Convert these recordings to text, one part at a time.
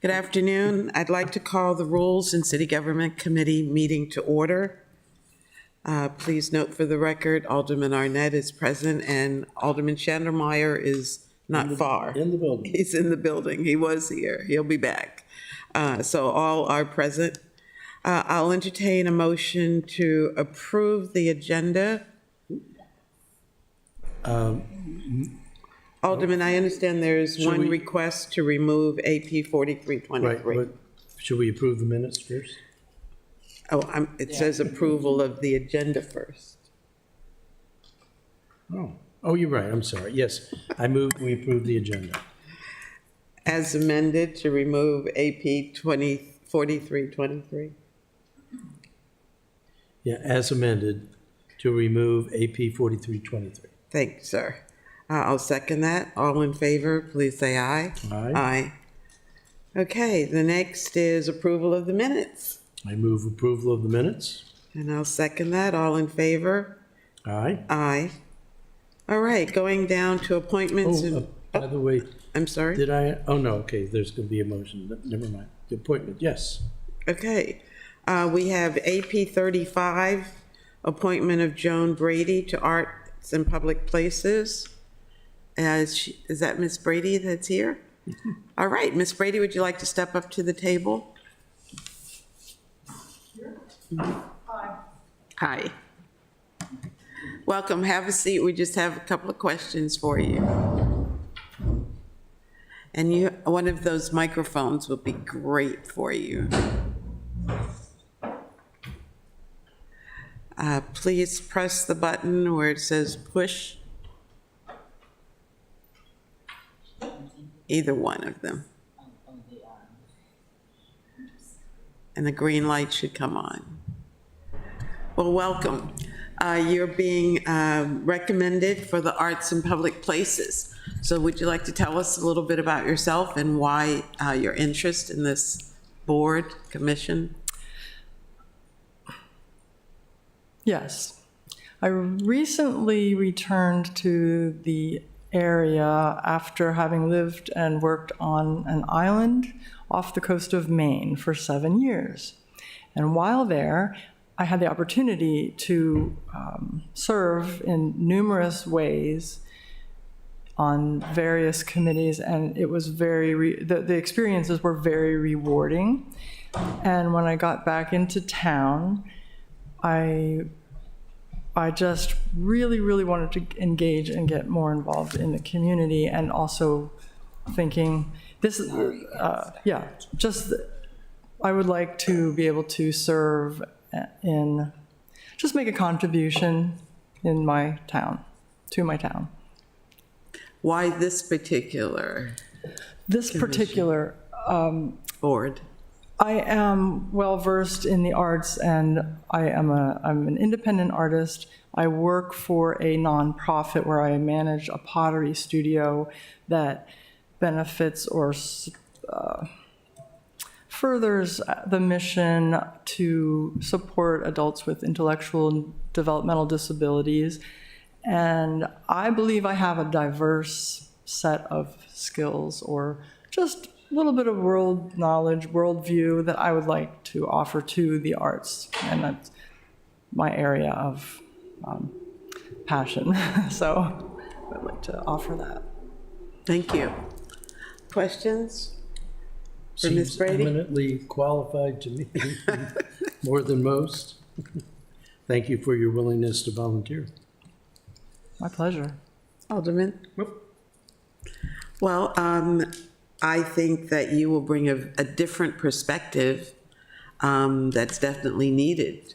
Good afternoon. I'd like to call the Rules and City Government Committee meeting to order. Please note for the record, Alderman Arnett is present and Alderman Schandermeyer is not far. In the building. He's in the building. He was here. He'll be back. So all are present. I'll entertain a motion to approve the agenda. Alderman, I understand there's one request to remove AP 4323. Right, should we approve the minutes first? Oh, it says approval of the agenda first. Oh, you're right, I'm sorry. Yes, I move we approve the agenda. As amended to remove AP 4323. Yeah, as amended to remove AP 4323. Thank you, sir. I'll second that. All in favor, please say aye. Aye. Aye. Okay, the next is approval of the minutes. I move approval of the minutes. And I'll second that. All in favor? Aye. Aye. All right, going down to appointments. By the way, I'm sorry? did I? Oh, no, okay, there's going to be a motion. Never mind. The appointment, yes. Okay. We have AP 35, appointment of Joan Brady to Arts and Public Places. Is that Miss Brady that's here? All right, Miss Brady, would you like to step up to the table? Hi. Hi. Welcome, have a seat. We just have a couple of questions for you. And one of those microphones will be great for you. Please press the button where it says push. Either one of them. And the green light should come on. Well, welcome. You're being recommended for the Arts and Public Places. So would you like to tell us a little bit about yourself and why your interest in this board, commission? Yes. I recently returned to the area after having lived and worked on an island off the coast of Maine for 7 years. And while there, I had the opportunity to serve in numerous ways on various committees, and it was the experiences were very rewarding. And when I got back into town, I just really, really wanted to engage and get more involved in the community, and also thinking this, I would like to be able to serve just make a contribution in my town, to my town. Why this particular board? I am well-versed in the arts, and I'm an independent artist. I work for a nonprofit where I manage a pottery studio that benefits or furthers the mission to support adults with intellectual and developmental disabilities. And I believe I have a diverse set of skills, or just a little bit of world knowledge, worldview that I would like to offer to the arts. And that's my area of passion. So I'd like to offer that. Thank you. Questions for Ms. Seems Brady? eminently qualified to me, more than most. Thank you for your willingness to volunteer. My pleasure. Alderman? Well, I think that you will bring a different perspective that's definitely needed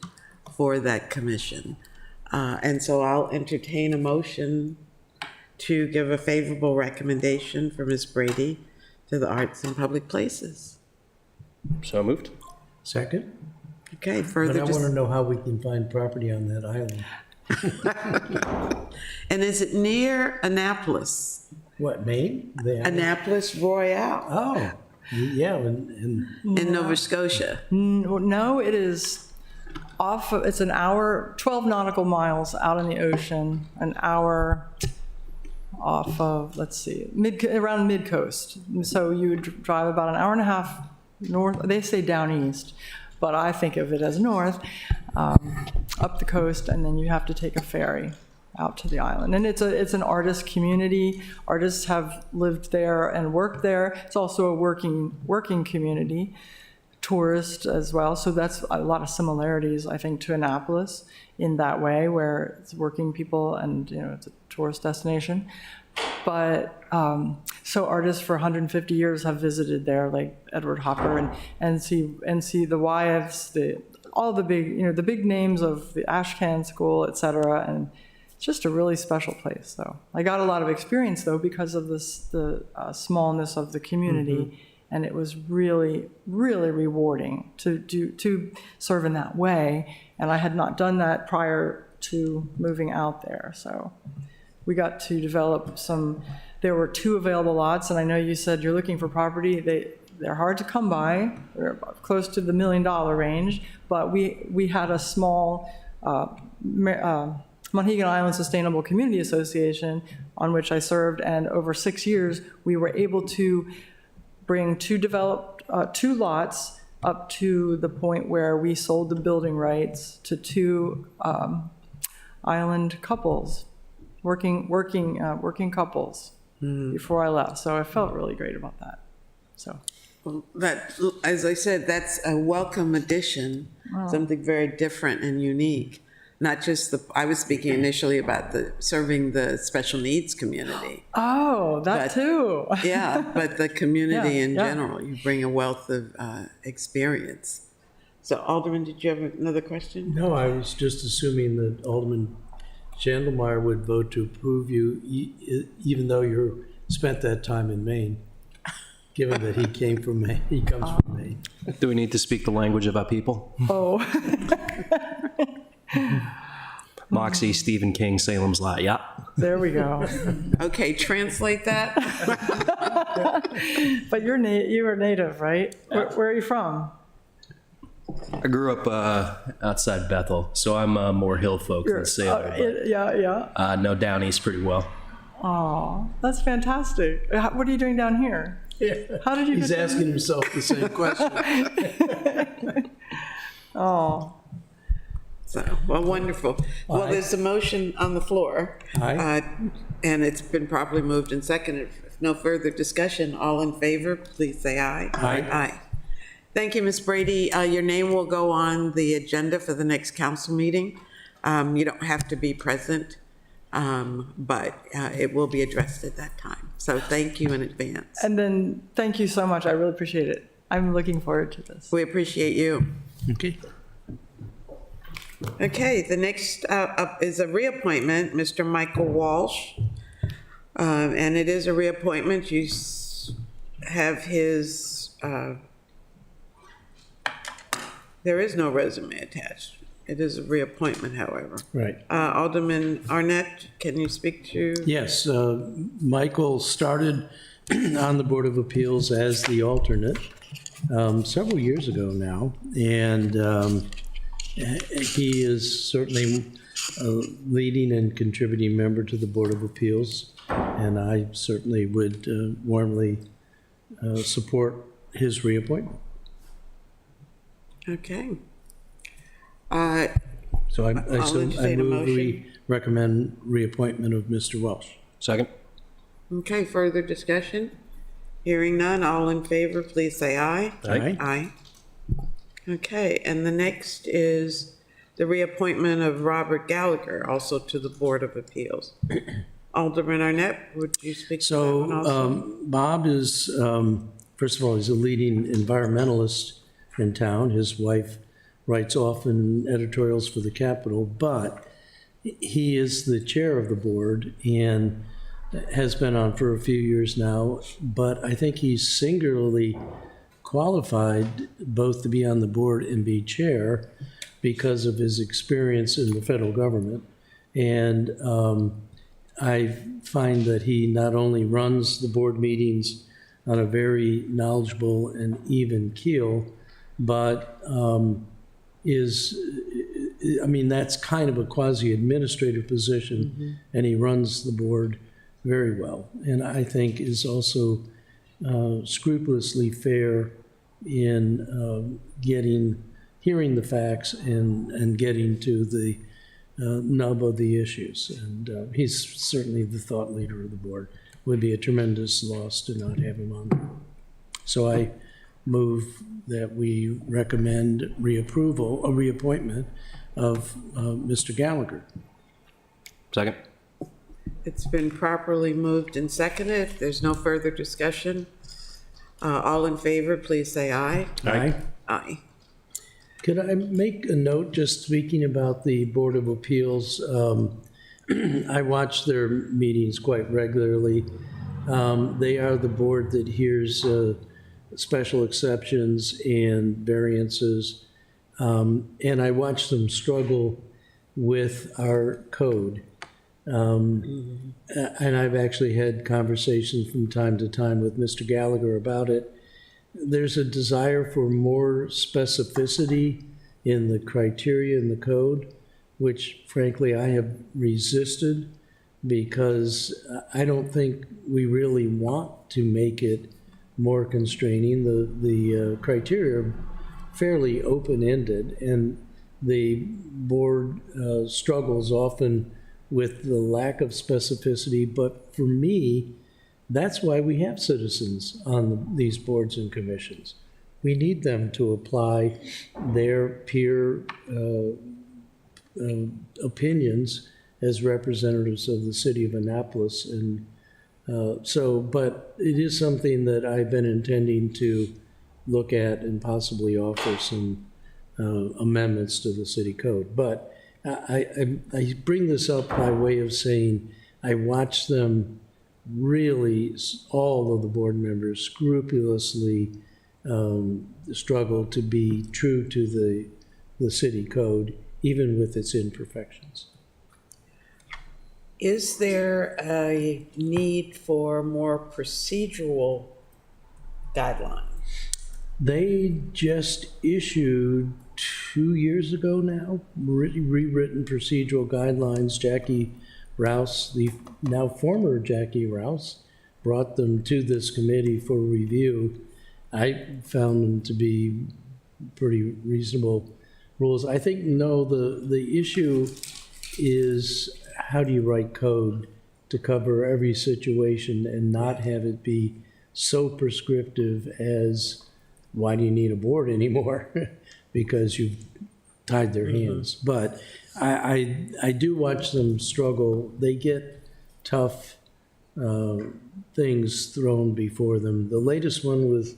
for that commission. And so I'll entertain a motion to give a favorable recommendation for Ms. Brady to the Arts and Public Places. So moved. Second? Okay, But further I want to know how we can find property on that island. And is it near Annapolis? What, Maine? Annapolis Royale Oh, yeah, in Nova Scotia. No, it is it's an hour, 12 nautical miles out in the ocean, an hour off of, let's see, around mid-coast. So you would drive about an hour and a half north, they say down east, but I think of it as north, up the coast, and then you have to take a ferry out to the island. And it's an artist community. Artists have lived there and worked there. It's also a working community, tourist as well. So that's a lot of similarities, I think, to Annapolis in that way, where it's working people and, you know, it's a tourist destination. But so artists for 150 years have visited there, like Edward Hopper, and see the wives, all the big, you know, the big names of the Ashcan School, et cetera, and it's just a really special place. So I got a lot of experience though because of the smallness of the community, and it was really, really rewarding to serve in that way. And I had not done that prior to moving out there, so we got to develop there were 2 available lots, and I know you said you're looking for property. They're hard to come by. They're close to the $1 million range, but we had a small Monhegan Island Sustainable Community Association on which I served, and over 6 years, we were able to bring 2 lots up to the point where we sold the building rights to 2 island couples, working couples before I left. So I felt really great about that. So. Well, that, as I said, that's a welcome addition, something very different and unique. Not just I was speaking initially about serving the special needs community. Oh, that too. Yeah, but the community in yeah. general, you bring a wealth of experience. So Alderman, did you have another question? No, I was just assuming that Alderman Chandlemeyer would vote to approve you, even though you spent that time in Maine, given that he came from Maine. He comes from Maine. Do we need to speak the language of our people? Oh. Moxie, Stephen King, Salem's Lot. Yeah. There we go. Okay, translate that. But you were native, right? Where are you from? I grew up outside Bethel, so I'm more hill folk than Salem. Yeah. No, down east pretty well. Oh, that's fantastic. What are you doing down here? Yeah. How did you? He's asking himself the same question. Oh. So, well, wonderful. Well, there's a motion on the floor. Aye. And it's been properly moved and seconded. If no further discussion, all in favor, please say aye. Aye. Aye. Thank you, Ms. Brady. Your name will go on the agenda for the next council meeting. You don't have to be present, but it will be addressed at that time. So thank you in advance. And then thank you so much. I really appreciate it. I'm looking forward to this. We appreciate you. Okay. Okay, the next up is a reappointment, Mr. Michael Walsh. And it is a reappointment. You have his, there is no resume attached. It is a reappointment, however. Right. Alderman Arnett, can you speak to? Yes, Michael started on the Board of Appeals as the alternate several years ago now, and he is certainly a leading and contributing member to the Board of Appeals, and I certainly would warmly support his reappointment. Okay. So I entertain a move we motion. recommend reappointment of Mr. Welsh. Second. Okay, further discussion? Hearing none, all in favor, please say aye. Aye. Aye. Okay, and the next is the reappointment of Robert Gallagher, also to the Board of Appeals. Alderman Arnett, would you speak to that one also? So Bob is, first of all, he's a leading environmentalist in town. His wife writes often editorials for the Capitol, but he is the chair of the board and has been on for a few years now. But I think he's singularly qualified both to be on the board and be chair because of his experience in the federal government. And I find that he not only runs the board meetings on a very knowledgeable and even keel, but that's kind of a quasi-administrative position, and he runs the board very well, and I think is also scrupulously fair in hearing the facts and getting to the nub of the issues. And he's certainly the thought leader of the board. Would be a tremendous loss to not have him on. So I move that we recommend reappointment of Mr. Gallagher. Second. It's been properly moved and seconded. If there's no further discussion, all in favor, please say aye. Aye. Aye. Could I make a note, just speaking about the Board of Appeals? I watch their meetings quite regularly. They are the board that hears special exceptions and variances. And I watch them struggle with our code. And I've actually had conversations from time to time with Mr. Gallagher about it. There's a desire for more specificity in the criteria in the code, which frankly I have resisted because I don't think we really want to make it more constraining. The criteria are fairly open-ended, and the board struggles often with the lack of specificity. But for me, that's why we have citizens on these boards and commissions. We need them to apply their peer opinions as representatives of the city of Annapolis. And but it is something that I've been intending to look at and possibly offer some amendments to the city code. But I bring this up by way of saying I watch them really, all of the board members scrupulously struggle to be true to the city code, even with its imperfections. Is there a need for more procedural guidelines? They just issued 2 years ago now, rewritten procedural guidelines. Jackie Rouse, the now former Jackie Rouse, brought them to this committee for review. I found them to be pretty reasonable rules. I think, no, the issue is how do you write code to cover every situation and not have it be so prescriptive as why do you need a board anymore? Because you've tied their hands. But I do watch them struggle. They get tough things thrown before them. The latest one was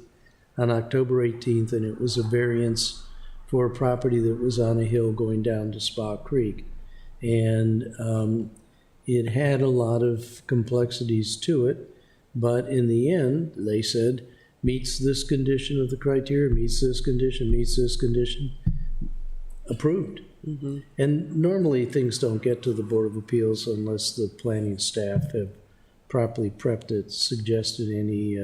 on October 18th, and it was a variance for a property that was on a hill going down to Spa Creek. And it had a lot of complexities to it, but in the end, they said, meets this condition of the criteria, meets this condition, approved. Mm-hmm. And normally things don't get to the Board of Appeals unless the planning staff have properly prepped it, suggested any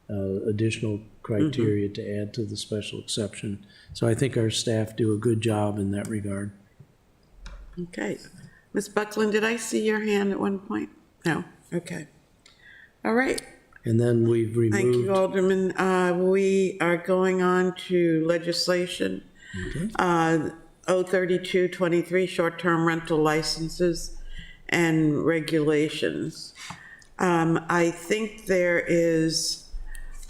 additional criteria to add to the special exception. So I think our staff do a good job in that regard. Okay. Ms. Buckland, did I see your hand at one point? No? Okay. All right. And then we've removed... Thank you, Alderman. We are going on to legislation. Okay. 03223, short-term rental licenses and regulations. I think there is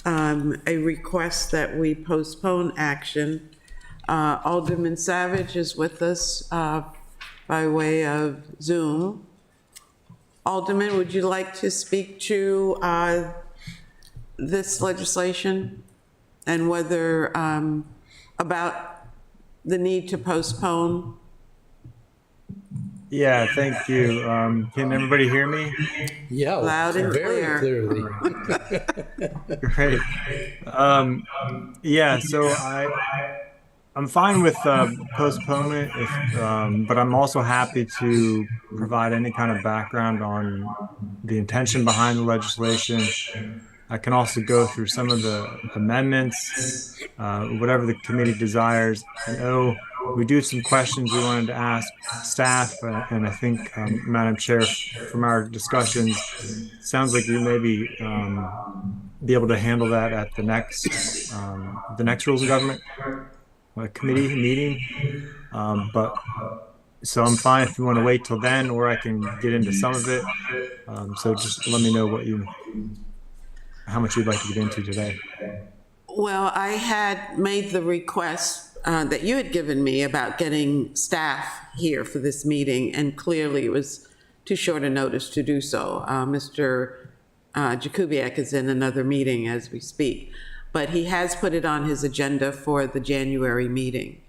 a request that we postpone action. Alderman Savage is with us by way of Zoom. Alderman, would you like to speak to this legislation and whether about the need to postpone? Yeah, thank you. Can everybody hear me? Yeah, loud and very clearly. Great. Yeah, so I'm fine with postponement, but I'm also happy to provide any kind of background on the intention behind the legislation. I can also go through some of the amendments, whatever the committee desires. I know we do have some questions we wanted to ask staff, and I think, Madam Chair, from our discussions, sounds like you maybe be able to handle that at the next Rules of Government committee meeting. But so I'm fine if you want to wait till then, or I can get into some of it. So just let me know how much you'd like to get into today. Well, I had made the request that you had given me about getting staff here for this meeting, and clearly it was too short a notice to do so. Mr. Jakubiec is in another meeting as we speak, but he has put it on his agenda for the January meeting.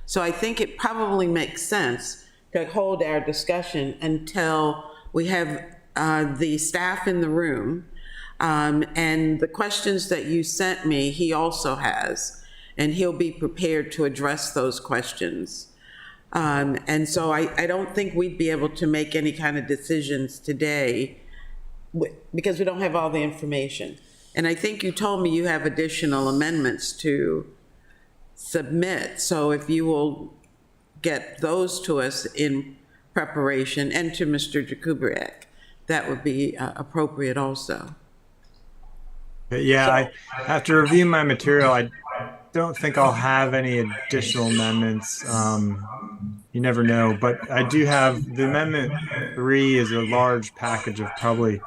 So I think it probably makes sense to hold our discussion until we have the staff in the room. And the questions that you sent me, he also has, and he'll be prepared to address those questions. And so I don't think we'd be able to make any kind of decisions today because we don't have all the information. And I think you told me you have additional amendments to submit. So if you will get those to us in preparation, and to Mr. Jakubiec, that would be appropriate also. Yeah, after reviewing my material, I don't think I'll have any additional amendments. You never know, but I do have the Amendment 3 is a large package of probably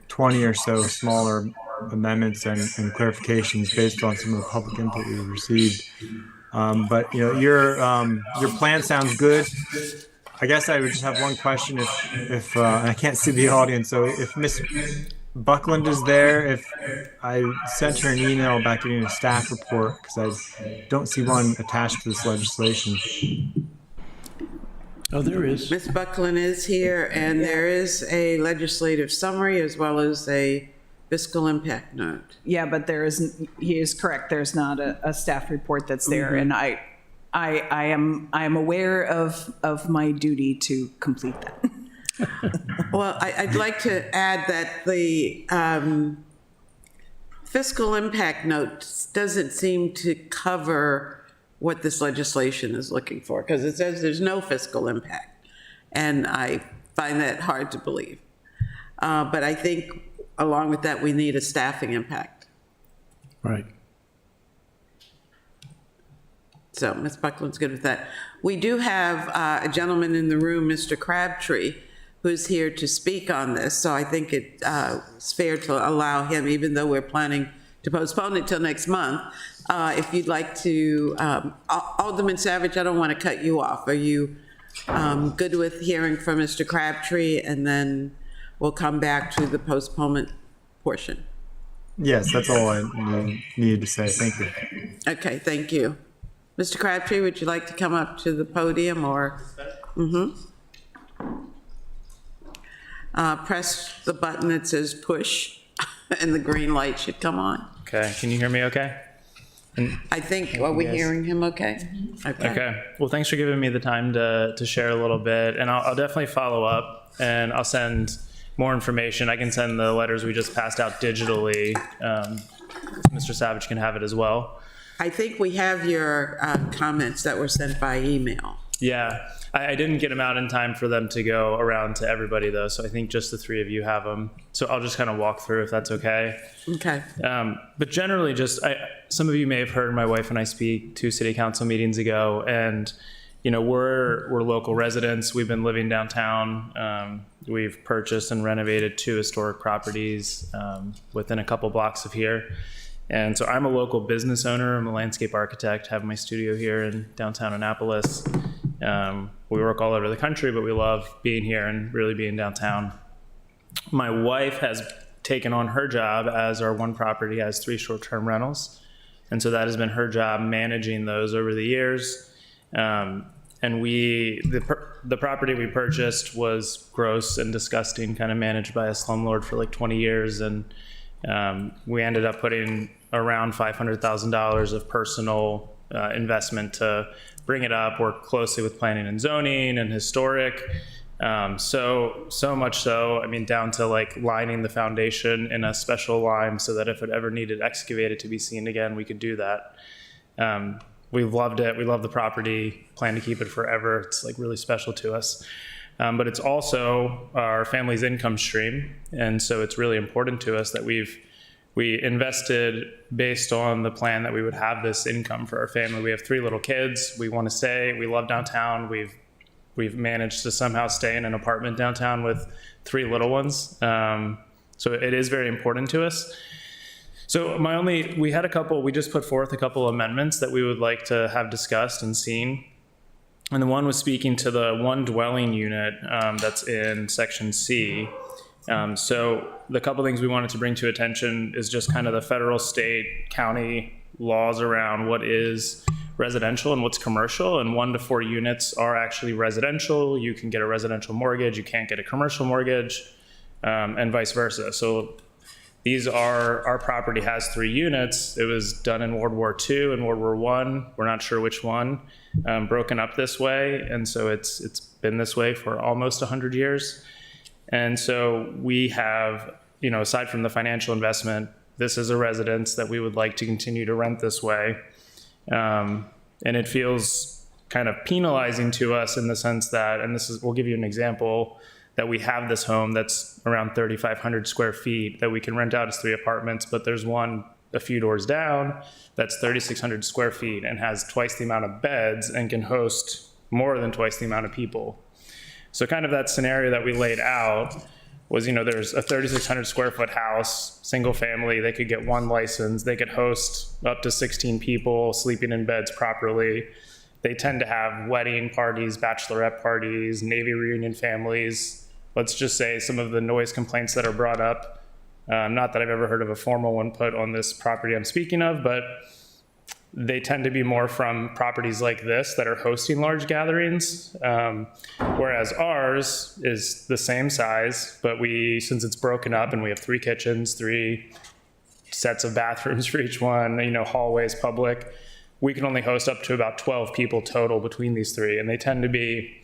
20 or so smaller amendments and clarifications based on some of the public input we received. But your plan sounds good. I guess I would just have one question if I can't see the audience. So if Miss Buckland is there, if I sent her an email about getting a staff report, because I don't see one attached to this legislation. Oh, there is. Ms. Buckland is here, and there is a legislative summary as well as a fiscal impact note. Yeah, but he is correct. There's not a staff report that's there. And I am aware of my duty to complete that. Well, I'd like to add that the fiscal impact note doesn't seem to cover what this legislation is looking for, because it says there's no fiscal impact. And I find that hard to believe. But I think along with that, we need a staffing impact. Right. So Ms. Buckland's good with that. We do have a gentleman in the room, Mr. Crabtree, who's here to speak on this. So I think it's fair to allow him, even though we're planning to postpone it till next month. If you'd like to, Alderman Savage, I don't want to cut you off. Are you good with hearing from Mr. Crabtree, and then we'll come back to the postponement portion? Yes, that's all I needed to say. Thank you. Okay, thank you. Mr. Crabtree, would you like to come up to the podium, or? Press the button that says push, and the green light should come on. Okay, can you hear me okay? I think, are we hearing him okay? Okay, well, thanks for giving me the time to share a little bit, and I'll definitely follow up, and I'll send more information. I can send the letters we just passed out digitally. Mr. Savage can have it as well. I think we have your comments that were sent by email. Yeah, I didn't get them out in time for them to go around to everybody, though, so I think just the three of you have them. So I'll just kind of walk through if that's okay. Okay. But generally, some of you may have heard my wife and I speak 2 city council meetings ago, and we're local residents. We've been living downtown. We've purchased and renovated 2 historic properties within a couple blocks of here. And so I'm a local business owner. I'm a landscape architect, have my studio here in downtown Annapolis. We work all over the country, but we love being here and really being downtown. My wife has taken on her job, as our one property has 3 short-term rentals. And so that has been her job, managing those over the years. And the property we purchased was gross and disgusting, kind of managed by a slumlord for like 20 years. And we ended up putting around $500,000 of personal investment to bring it up, work closely with planning and zoning and historic. So much so, down to like lining the foundation in a special lime so that if it ever needed excavated to be seen again, we could do that. we've loved it. We love the property, plan to keep it forever. It's like really special to us. But it's also our family's income stream. And so it's really important to us that we invested based on the plan that we would have this income for our family. We have 3 little kids. We want to stay. We love downtown. We've managed to somehow stay in an apartment downtown with 3 little ones. So it is very important to us. So we just put forth a couple amendments that we would like to have discussed and seen. And the one was speaking to the one dwelling unit that's in section C. So the couple things we wanted to bring to attention is just kind of the federal, state, county laws around what is residential and what's commercial. And 1 to 4 units are actually residential. You can get a residential mortgage. You can't get a commercial mortgage, and vice versa. So our property has 3 units. It was done in World War II and World War I. We're not sure which one, broken up this way. And so it's been this way for almost 100 years. And so we have, aside from the financial investment, this is a residence that we would like to continue to rent this way. And it feels kind of penalizing to us in the sense that, and we'll give you an example, that we have this home that's around 3,500 square feet that we can rent out as 3 apartments, but there's one a few doors down that's 3,600 square feet and has twice the amount of beds and can host more than twice the amount of people. So kind of that scenario that we laid out was, there's a 3,600 square foot house, single family, they could get 1 license, they could host up to 16 people sleeping in beds properly. They tend to have wedding parties, bachelorette parties, Navy reunion families. Let's just say some of the noise complaints that are brought up, not that I've ever heard of a formal one put on this property I'm speaking of, but they tend to be more from properties like this that are hosting large gatherings, whereas ours is the same size, but since it's broken up and we have 3 kitchens, 3 sets of bathrooms for each one, hallways, public, we can only host up to about 12 people total between these 3, and they tend to be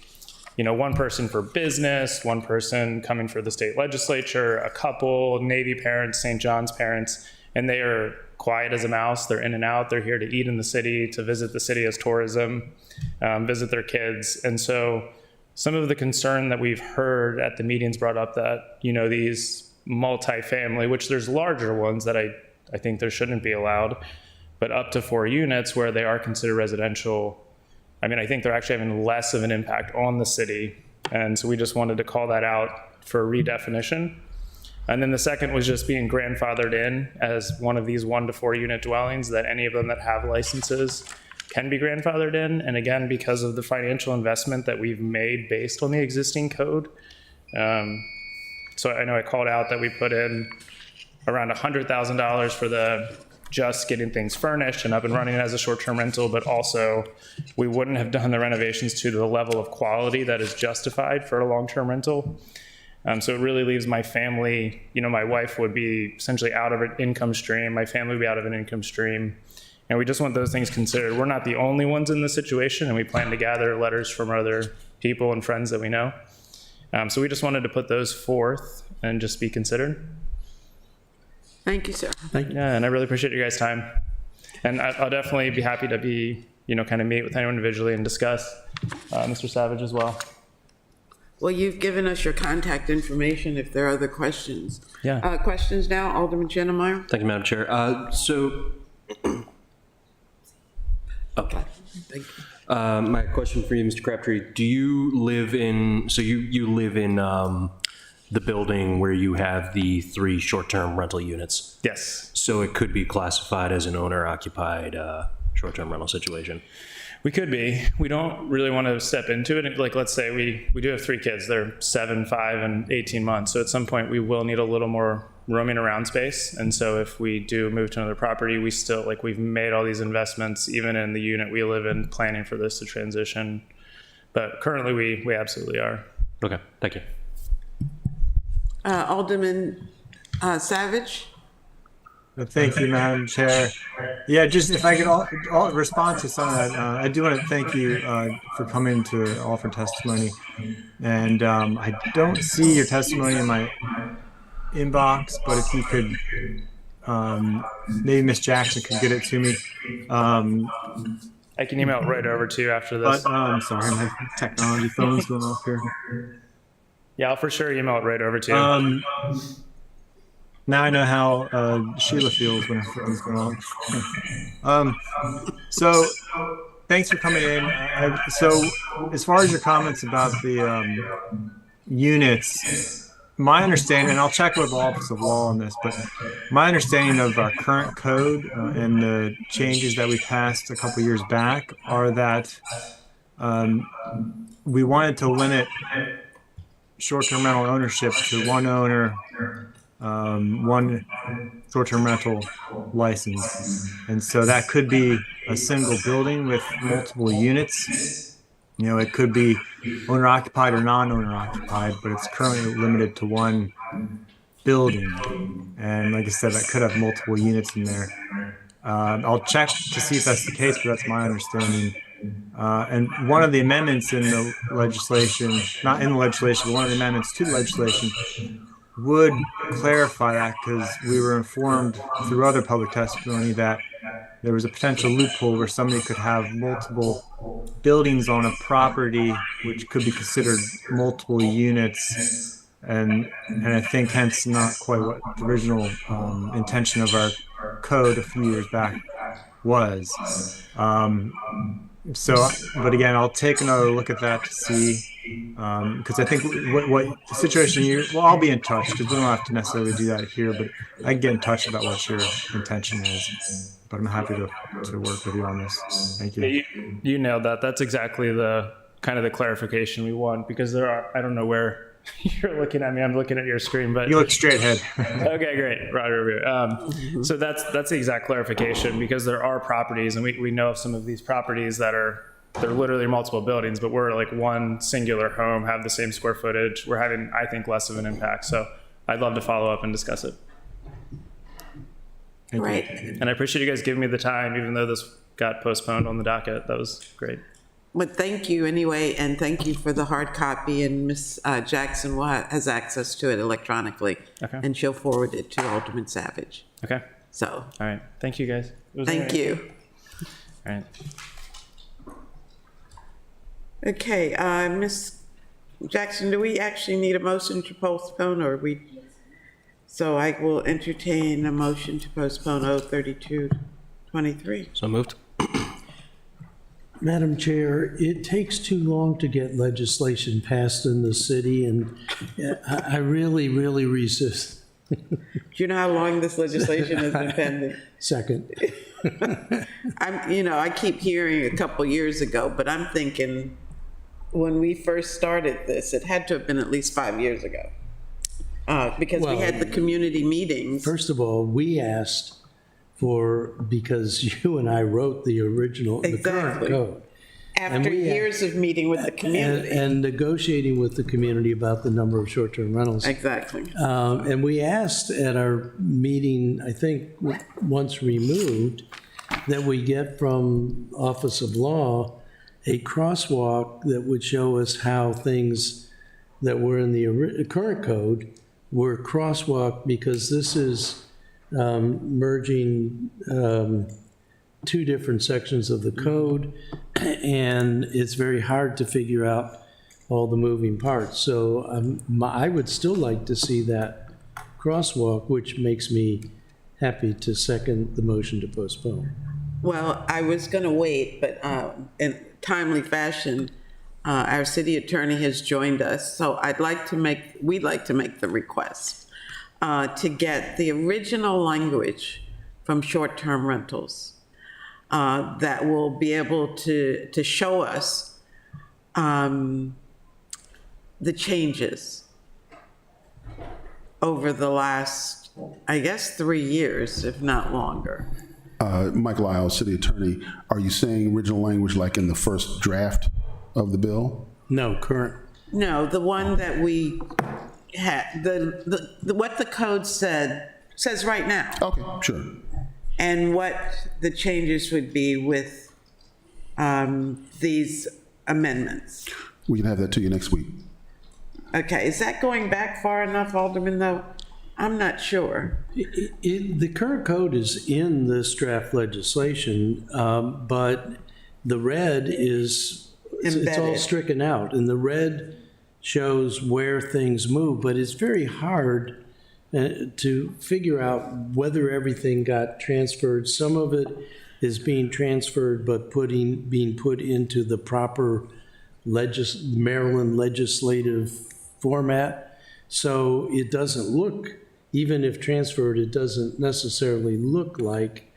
1 person for business, 1 person coming for the state legislature, a couple, Navy parents, St. John's parents, and they are quiet as a mouse. They're in and out. They're here to eat in the city, to visit the city as tourism, visit their kids. And so some of the concern that we've heard at the meetings brought up that, these multifamily, which there's larger ones that I think there shouldn't be allowed, but up to 4 units where they are considered residential, I think they're actually having less of an impact on the city. And so we just wanted to call that out for redefinition. And then the second was just being grandfathered in as one of these 1 to 4 unit dwellings, that any of them that have licenses can be grandfathered in. And again, because of the financial investment that we've made based on the existing code. So I know I called out that we put in around $100,000 for just getting things furnished and up and running as a short-term rental, but also we wouldn't have done the renovations to the level of quality that is justified for a long-term rental. So it really leaves my family, my wife would be essentially out of an income stream, my family would be out of an income stream, and we just want those things considered. We're not the only ones in this situation, and we plan to gather letters from other people and friends that we know. So we just wanted to put those forth and just be considered. Thank you, sir. Yeah, and I really appreciate your guys' time. And I'll definitely be happy to kind of meet with anyone individually and discuss. Mr. Savage as well. Well, you've given us your contact information if there are other questions. Yeah. Questions now, Alderman Chenemeyer? Thank you, Madam Chair. My question for you, Mr. Crabtree, do you live in, you live in the building where you have the 3 short-term rental units? Yes. So it could be classified as an owner-occupied short-term rental situation? We could be. We don't really want to step into it. Like, let's say we do have 3 kids. They're 7, 5, and 18 months. So at some point we will need a little more roaming around space. And so if we do move to another property, we still, we've made all these investments, even in the unit we live in, planning for this to transition. But currently we absolutely are. Okay, thank you. Alderman Savage? Thank you, Madam Chair. Yeah, just if I could all respond to some of that, I do want to thank you for coming to offer testimony. And I don't see your testimony in my inbox, but if you could, maybe Ms. Jackson could get it to me. I can email it right over to you after But this. I'm sorry, my technology phone's going off here. Yeah, I'll for sure email it right over to you. Now I know how Sheila feels when her phone's going off. So thanks for coming in. So as far as your comments about the units, my understanding, and I'll check with the Office of Law on this, but my understanding of our current code and the changes that we passed a couple years back are that we wanted to limit short-term rental ownership to one owner, one short-term rental license. And so that could be a single building with multiple units. You know, it could be owner occupied or non-owner occupied, but it's currently limited to one building. And like I said, that could have multiple units in there. I'll check to see if that's the case, but that's my understanding. And one of the amendments in the legislation, not in the legislation, but one of the amendments to the legislation would clarify that, because we were informed through other public testimony that there was a potential loophole where somebody could have multiple buildings on a property, which could be considered multiple units, and I think hence not quite what the original intention of our code a few years back was. So, but again, I'll take another look at that to see, because I think what the situation well, I'll be in touch, because we don't have to necessarily do that here, but I can get in touch about what your intention is. But I'm happy to work with you on this. Thank you. You nailed that. That's exactly the kind of the clarification we want, because there are, I don't know where you're looking at me. I'm looking at your screen, but You look straight ahead. okay, great. Right over here. So that's the exact clarification, because there are properties, and we know of some of these properties that they're literally multiple buildings, but we're like one singular home, have the same square footage. We're having, I think, less of an impact. So I'd love to follow up and discuss it. Right. And I appreciate you guys giving me the time, even though this got postponed on the docket. That was great. But thank you anyway, and thank you for the hard copy, and Ms. Jackson has access to it electronically. Okay. And she'll forward it to Alderman Savage. Okay. So, All right. Thank you, guys. thank you. All right. Okay, Ms. Jackson, do we actually need a motion to postpone, or we? So I will entertain a motion to postpone 03223. So moved. Madam Chair, it takes too long to get legislation passed in the city, and I really, really resist. Do you know how long this legislation has been pending? Second. I keep hearing a couple years ago, but I'm thinking when we first started this, it had to have been at least 5 years ago. Because we had the community meetings. First of all, we asked because you and I wrote the original, the current Exactly. code. After years of meeting with the community. And negotiating with the community about the number of short-term rentals. Exactly. And we asked at our meeting, I think, once removed, that we get from Office of Law a crosswalk that would show us how things that were in the current code were crosswalked, because this is merging two different sections of the code, and it's very hard to figure out all the moving parts. So I would still like to see that crosswalk, which makes me happy to second the motion to postpone. Well, I was going to wait, but in timely fashion, our city attorney has joined us. So we'd like to make the request to get the original language from short-term rentals that will be able to show us the changes over the last, I guess, 3 years, if not longer. Mike Lyle, city attorney, are you saying original language like in the first draft of the bill? No, current. No, the one that we had, what the code says right now, Okay, sure. and what the changes would be with these amendments. We can have that to you next week. Okay, is that going back far enough, Alderman, though? I'm not sure. The current code is in this draft legislation, but The red is, it's all Embedded. stricken out, and the red shows where things move, but it's very hard to figure out whether everything got transferred. Some of it is being transferred, but being put into the proper Maryland legislative format. So it doesn't look, even if transferred, it doesn't necessarily look like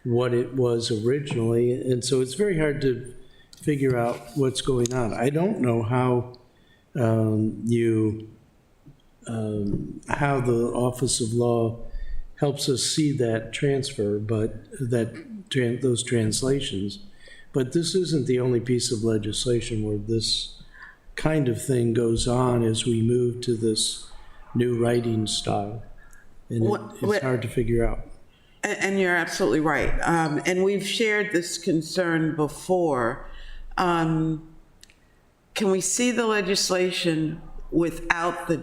what it was originally. And so it's very hard to figure out what's going on. I don't know how how the Office of Law helps us see that transfer, but those translations. But this isn't the only piece of legislation where this kind of thing goes on as we move to this new writing style. And it's hard to figure out. And you're absolutely right. And we've shared this concern before. Can we see the legislation without the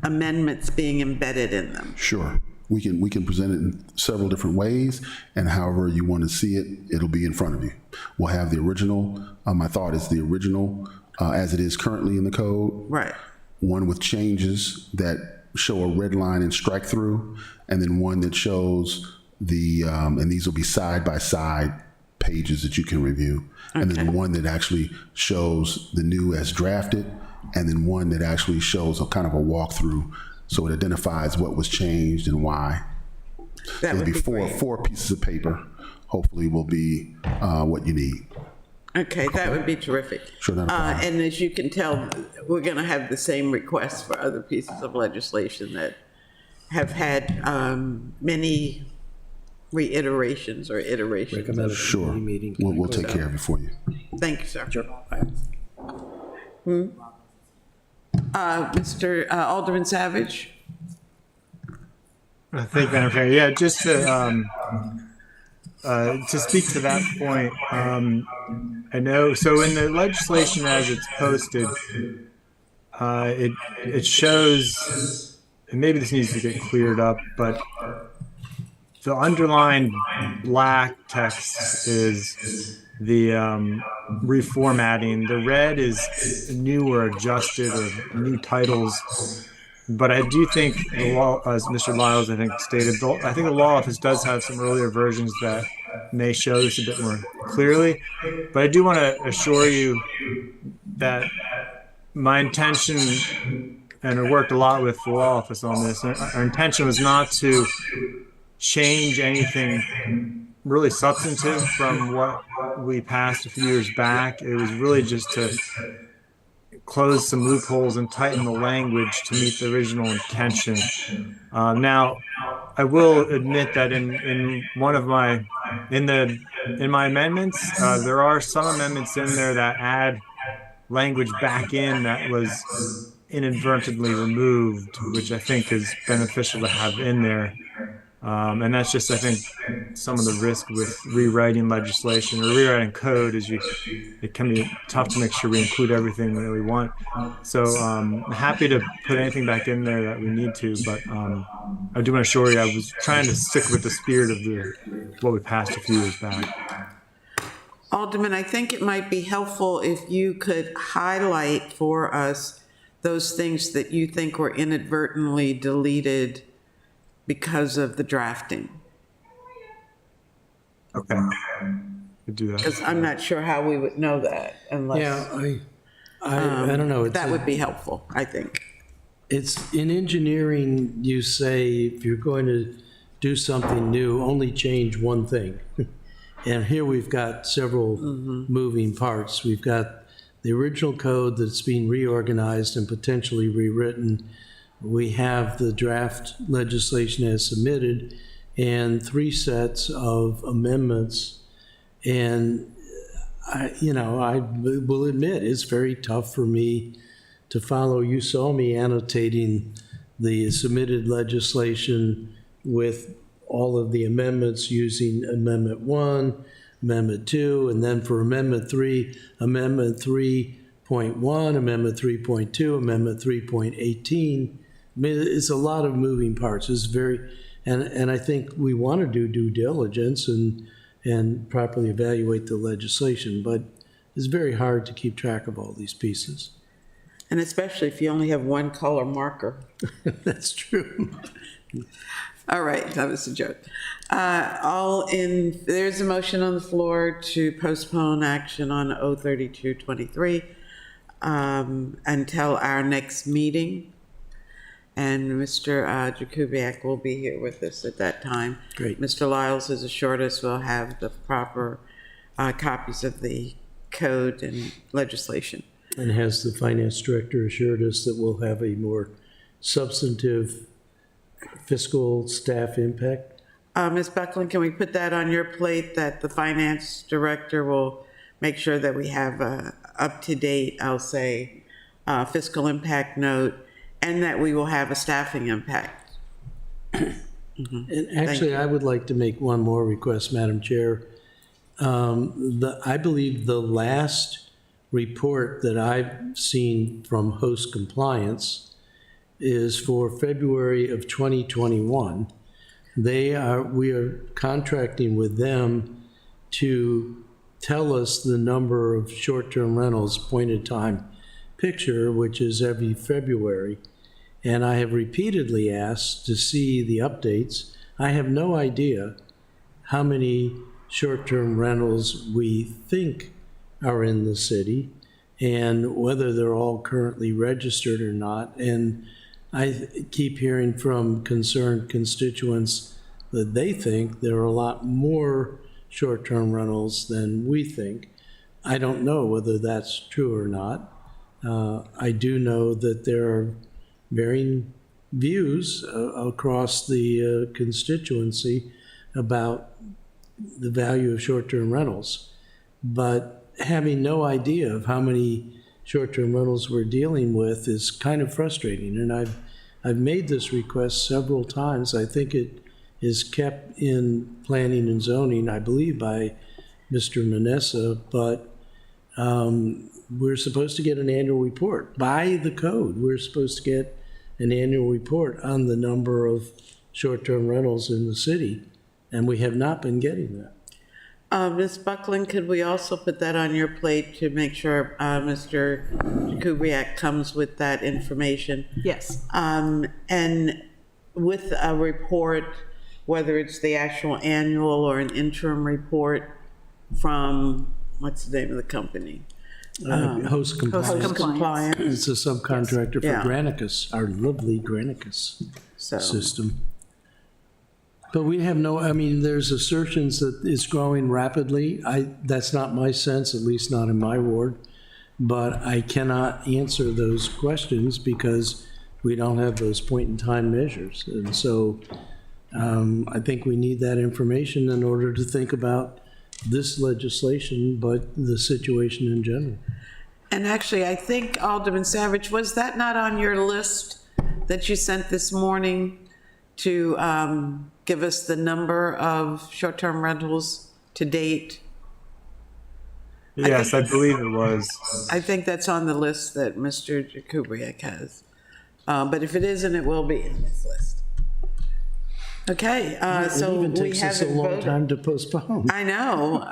amendments being embedded in them? Sure. We can present it in several different ways, and however you want to see it, it'll be in front of you. We'll have the original. My thought is the original as it is currently in the code. Right. One with changes that show a red line and strike through, and then one that shows the, and these will be side by side pages that you can review. Okay. And then one that actually shows the new as drafted, and then one that actually shows a kind of a walkthrough, so it identifies what was changed and why. That would be four pieces of paper, hopefully will be what you need. Okay, that would be terrific. Sure, not a problem. And as you can tell, we're going to have the same requests for other pieces of legislation that have had many reiterations or iterations. Recommend a Sure, committee meeting. we'll take care of it for you. Thank you, sir. Sure. Mr. Alderman Savage? Thank you, Madam Chair. Yeah, just to speak to that point, I know, so in the legislation as it's posted, it shows, and maybe this needs to get cleared up, but the underlined black text is the reformatting. The red is new or adjusted or new titles. But I do think the law, as Mr. Lyles, I think, stated, I think the law office does have some earlier versions that may show this a bit more clearly. But I do want to assure you that my intention, and I worked a lot with the law office on this, our intention was not to change anything really substantive from what we passed a few years back. It was really just to close some loopholes and tighten the language to meet the original intention. Now, I will admit that in my amendments, there are some amendments in there that add language back in that was inadvertently removed, which I think is beneficial to have in there. And that's just, I think, some of the risk with rewriting legislation or rewriting code is it can be tough to make sure we include everything that we want. So I'm happy to put anything back in there that we need to, but I do want to assure you I was trying to stick with the spirit of what we passed a few years back. Alderman, I think it might be helpful if you could highlight for us those things that you think were inadvertently deleted because of the drafting. Okay, could do that. Because I'm not sure how we would know that unless. Yeah, I don't know. That would be helpful, I think. It's in engineering, you say if you're going to do something new, only change one thing. And here we've got several moving parts. We've got the original code that's being reorganized and potentially rewritten. We have the draft legislation as submitted and 3 sets of amendments. And I will admit it's very tough for me to follow. You saw me annotating the submitted legislation with all of the amendments using Amendment 1, Amendment 2, and then for Amendment 3, Amendment 3.1, Amendment 3.2, Amendment 3.18. I mean, it's a lot of moving parts. It's very, and I think we want to do due diligence and and properly evaluate the legislation, but it's very hard to keep track of all these pieces. And especially if you only have one color marker. That's true. All right, that was a joke. There's a motion on the floor to postpone action on 03223 until our next meeting. And Mr. Jakubiec will be here with us at that time. Great. Mr. Lyles has assured us we'll have the proper copies of the code and legislation. And has the finance director assured us that we'll have a more substantive fiscal staff impact? Ms. Buckland, can we put that on your plate, that the finance director will make sure that we have a up-to-date, I'll say, fiscal impact note, and that we will have a staffing impact? And actually, I would like to make one more request, Madam Chair. I believe the last report that I've seen from host compliance is for February of 2021. We are contracting with them to tell us the number of short-term rentals point-in-time picture, which is every February. And I have repeatedly asked to see the updates. I have no idea how many short-term rentals we think are in the city and whether they're all currently registered or not. And I keep hearing from concerned constituents that they think there are a lot more short-term rentals than we think. I don't know whether that's true or not. I do know that there are varying views across the constituency about the value of short-term rentals. But having no idea of how many short-term rentals we're dealing with is kind of frustrating. And I've made this request several times. I think it is kept in planning and zoning, I believe, by Mr. Manessa, but we're supposed to get an annual report. By the code, we're supposed to get an annual report on the number of short-term rentals in the city, and we have not been getting that. Ms. Buckland, could we also put that on your plate to make sure Mr. Jakubiec comes with that information? Yes. And with a report, whether it's the actual annual or an interim report from, what's the name of the company? Host compliance. Host Compliance. It's a subcontractor for Yeah. Granicus, our lovely Granicus So, system. But we have there's assertions that it's growing rapidly. That's not my sense, at least not in my ward. But I cannot answer those questions because we don't have those point-in-time measures. And so I think we need that information in order to think about this legislation, but the situation in general. and actually, I think Alderman Savage, was that not on your list that you sent this morning to give us the number of short-term rentals to date? Yes, I believe it was. I think that's on the list that Mr. Jakubiec has. But if it isn't, it will be in this list. Okay, so It even we takes us a haven't long voted. time to postpone. I know.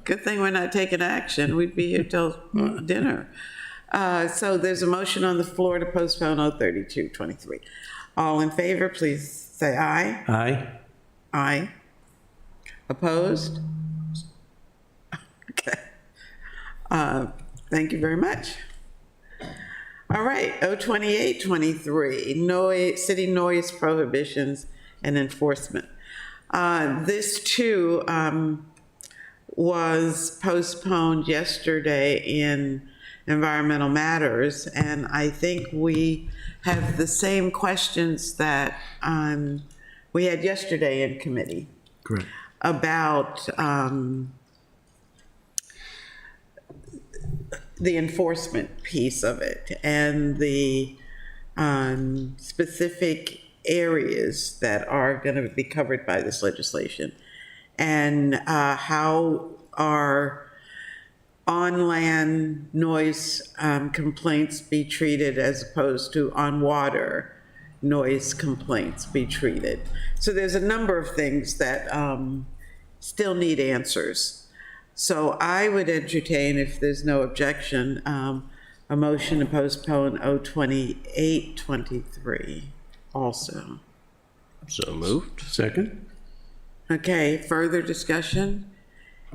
Good thing we're not taking action. We'd be here till dinner. So there's a motion on the floor to postpone 03223. All in favor, please say aye. Aye. Aye. Opposed? Okay. Thank you very much. All right, 02823, city noise prohibitions and enforcement. This too was postponed yesterday in environmental matters, and I think we have the same questions that we had yesterday in committee. Correct. About the enforcement piece of it and the specific areas that are going to be covered by this legislation, and how are on-land noise complaints be treated as opposed to on-water noise complaints be treated. So there's a number of things that still need answers. So I would entertain, if there's no objection, a motion to postpone 02823 also. So moved. Second? Okay, further discussion?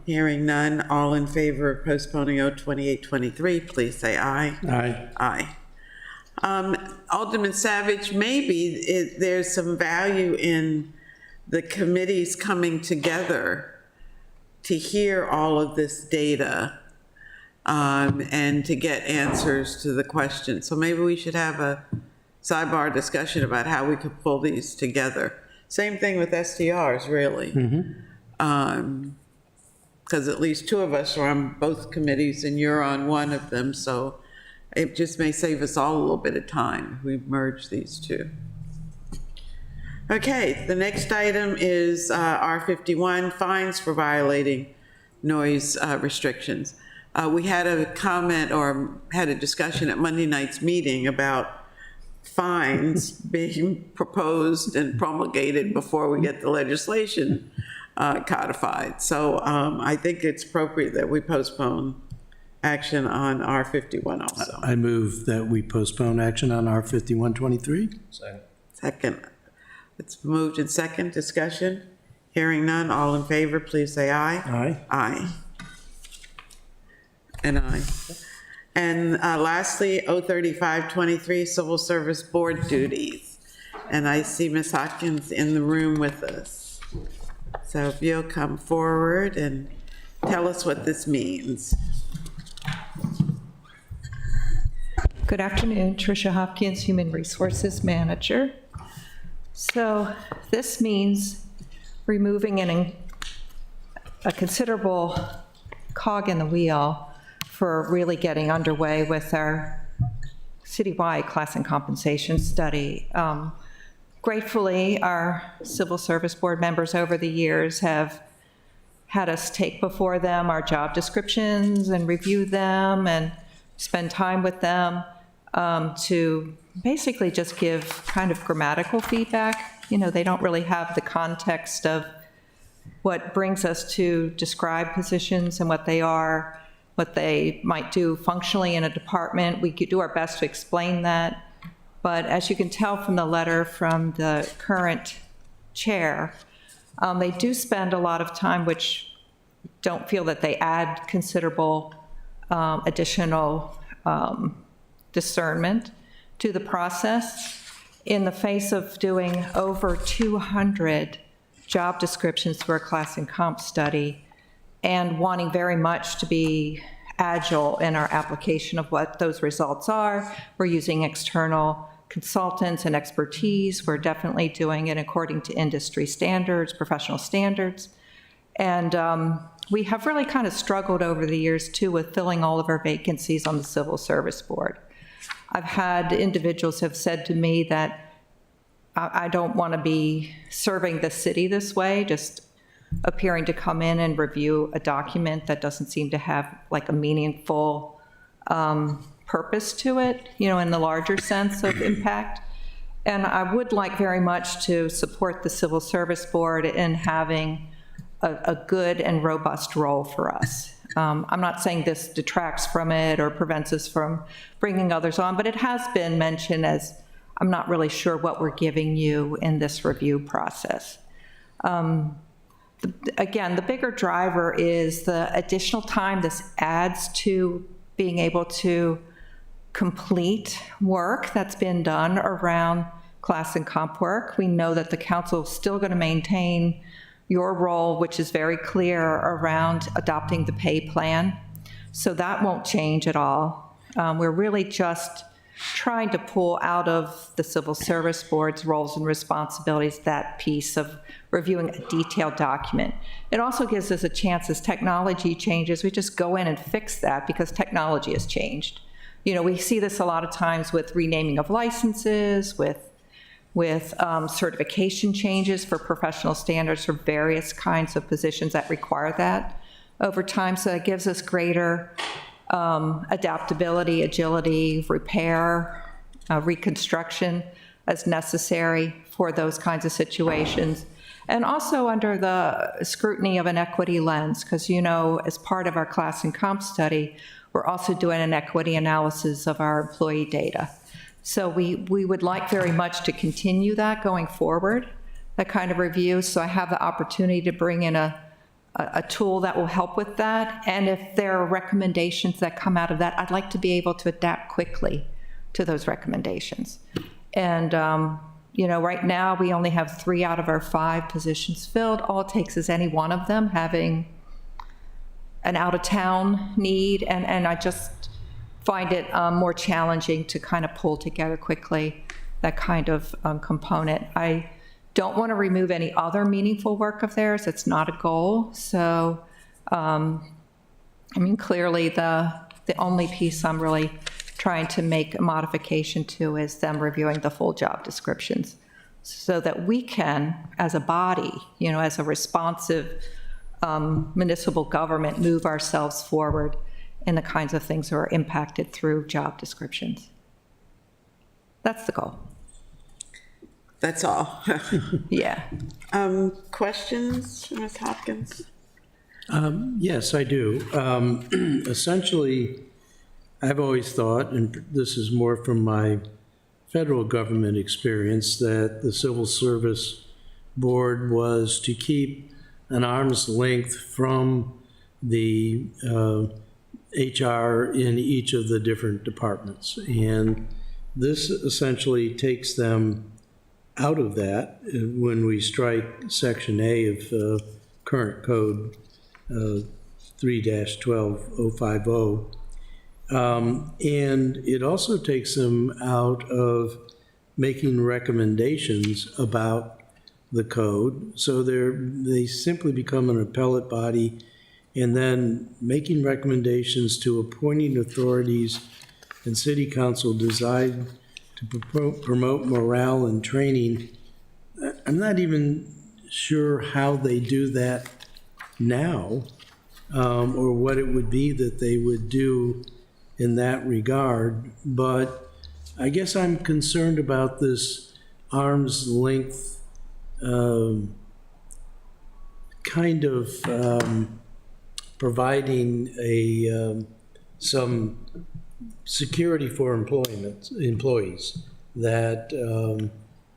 Hearing none, all in favor of postponing 02823, please say aye. Aye. Aye. Alderman Savage, maybe there's some value in the committees coming together to hear all of this data and to get answers to the questions. So maybe we should have a sidebar discussion about how we could pull these together. Same thing with STRs, really. Because at least two of us are on both committees and you're on one of them, so it just may save us all a little bit of time if we merge these two. Okay, the next item is R51, fines for violating noise restrictions. We had a comment or had a discussion at Monday night's meeting about fines being proposed and promulgated before we get the legislation codified. So I think it's appropriate that we postpone action on R51 also. I move that we postpone action on R5123. Second. It's moved in second. Discussion? Hearing none. All in favor, please say aye. Aye. Aye. And aye. And lastly, 03523, Civil Service Board duties. And I see Ms. Hopkins in the room with us. So if you'll come forward and tell us what this means. Good afternoon, Tricia Hopkins, Human Resources Manager. So this means removing a considerable cog in the wheel for really getting underway with our citywide class and compensation study. Gratefully, our Civil Service Board members over the years have had us take before them our job descriptions and review them and spend time with them to basically just give kind of grammatical feedback. You know, they don't really have the context of what brings us to describe positions and what they are, what they might do functionally in a department. We could do our best to explain that. But as you can tell from the letter from the current chair, they do spend a lot of time, which don't feel that they add considerable additional discernment to the process in the face of doing over 200 job descriptions for a class and comp study and wanting very much to be agile in our application of what those results are. We're using external consultants and expertise. We're definitely doing it according to industry standards, professional standards. And we have really kind of struggled over the years too with filling all of our vacancies on the Civil Service Board. I've had individuals have said to me that I don't want to be serving the city this way, just appearing to come in and review a document that doesn't seem to have like a meaningful purpose to it, you know, in the larger sense of impact. And I would like very much to support the Civil Service Board in having a good and robust role for us. I'm not saying this detracts from it or prevents us from bringing others on, but it has been mentioned as, I'm not really sure what we're giving you in this review process. Again, the bigger driver is the additional time this adds to being able to complete work that's been done around class and comp work. We know that the council is still going to maintain your role, which is very clear around adopting the pay plan. So that won't change at all. We're really just trying to pull out of the Civil Service Board's roles and responsibilities that piece of reviewing a detailed document. It also gives us a chance as technology changes, we just go in and fix that because technology has changed. You know, we see this a lot of times with renaming of licenses, with certification changes for professional standards for various kinds of positions that require that over time. So it gives us greater adaptability, agility, repair, reconstruction as necessary for those kinds of situations. And also under the scrutiny of an equity lens, because, as part of our class and comp study, we're also doing an equity analysis of our employee data. So we would like very much to continue that going forward, that kind of review. So I have the opportunity to bring in a tool that will help with that. And if there are recommendations that come out of that, I'd like to be able to adapt quickly to those recommendations. And, right now we only have 3 out of our 5 positions filled. All it takes is any one of them having an out-of-town need. And I just find it more challenging to kind of pull together quickly that kind of component. I don't want to remove any other meaningful work of theirs. It's not a goal. So, clearly the only piece I'm really trying to make a modification to is them reviewing the full job descriptions so that we can, as a body, as a responsive municipal government, move ourselves forward in the kinds of things that are impacted through job descriptions. That's the goal. That's all. Yeah. Questions, Ms. Hopkins? Yes, I do. Essentially, I've always thought, and this is more from my federal government experience, that the Civil Service Board was to keep an arm's length from the HR in each of the different departments. And this essentially takes them out of that when we strike Section A of current code 3-12050. And it also takes them out of making recommendations about the code. So they simply become an appellate body and then making recommendations to appointing authorities and city council designed to promote morale and training. I'm not even sure how they do that now, or what it would be that they would do in that regard. But I guess I'm concerned about this arm's length kind of providing some security for employees, that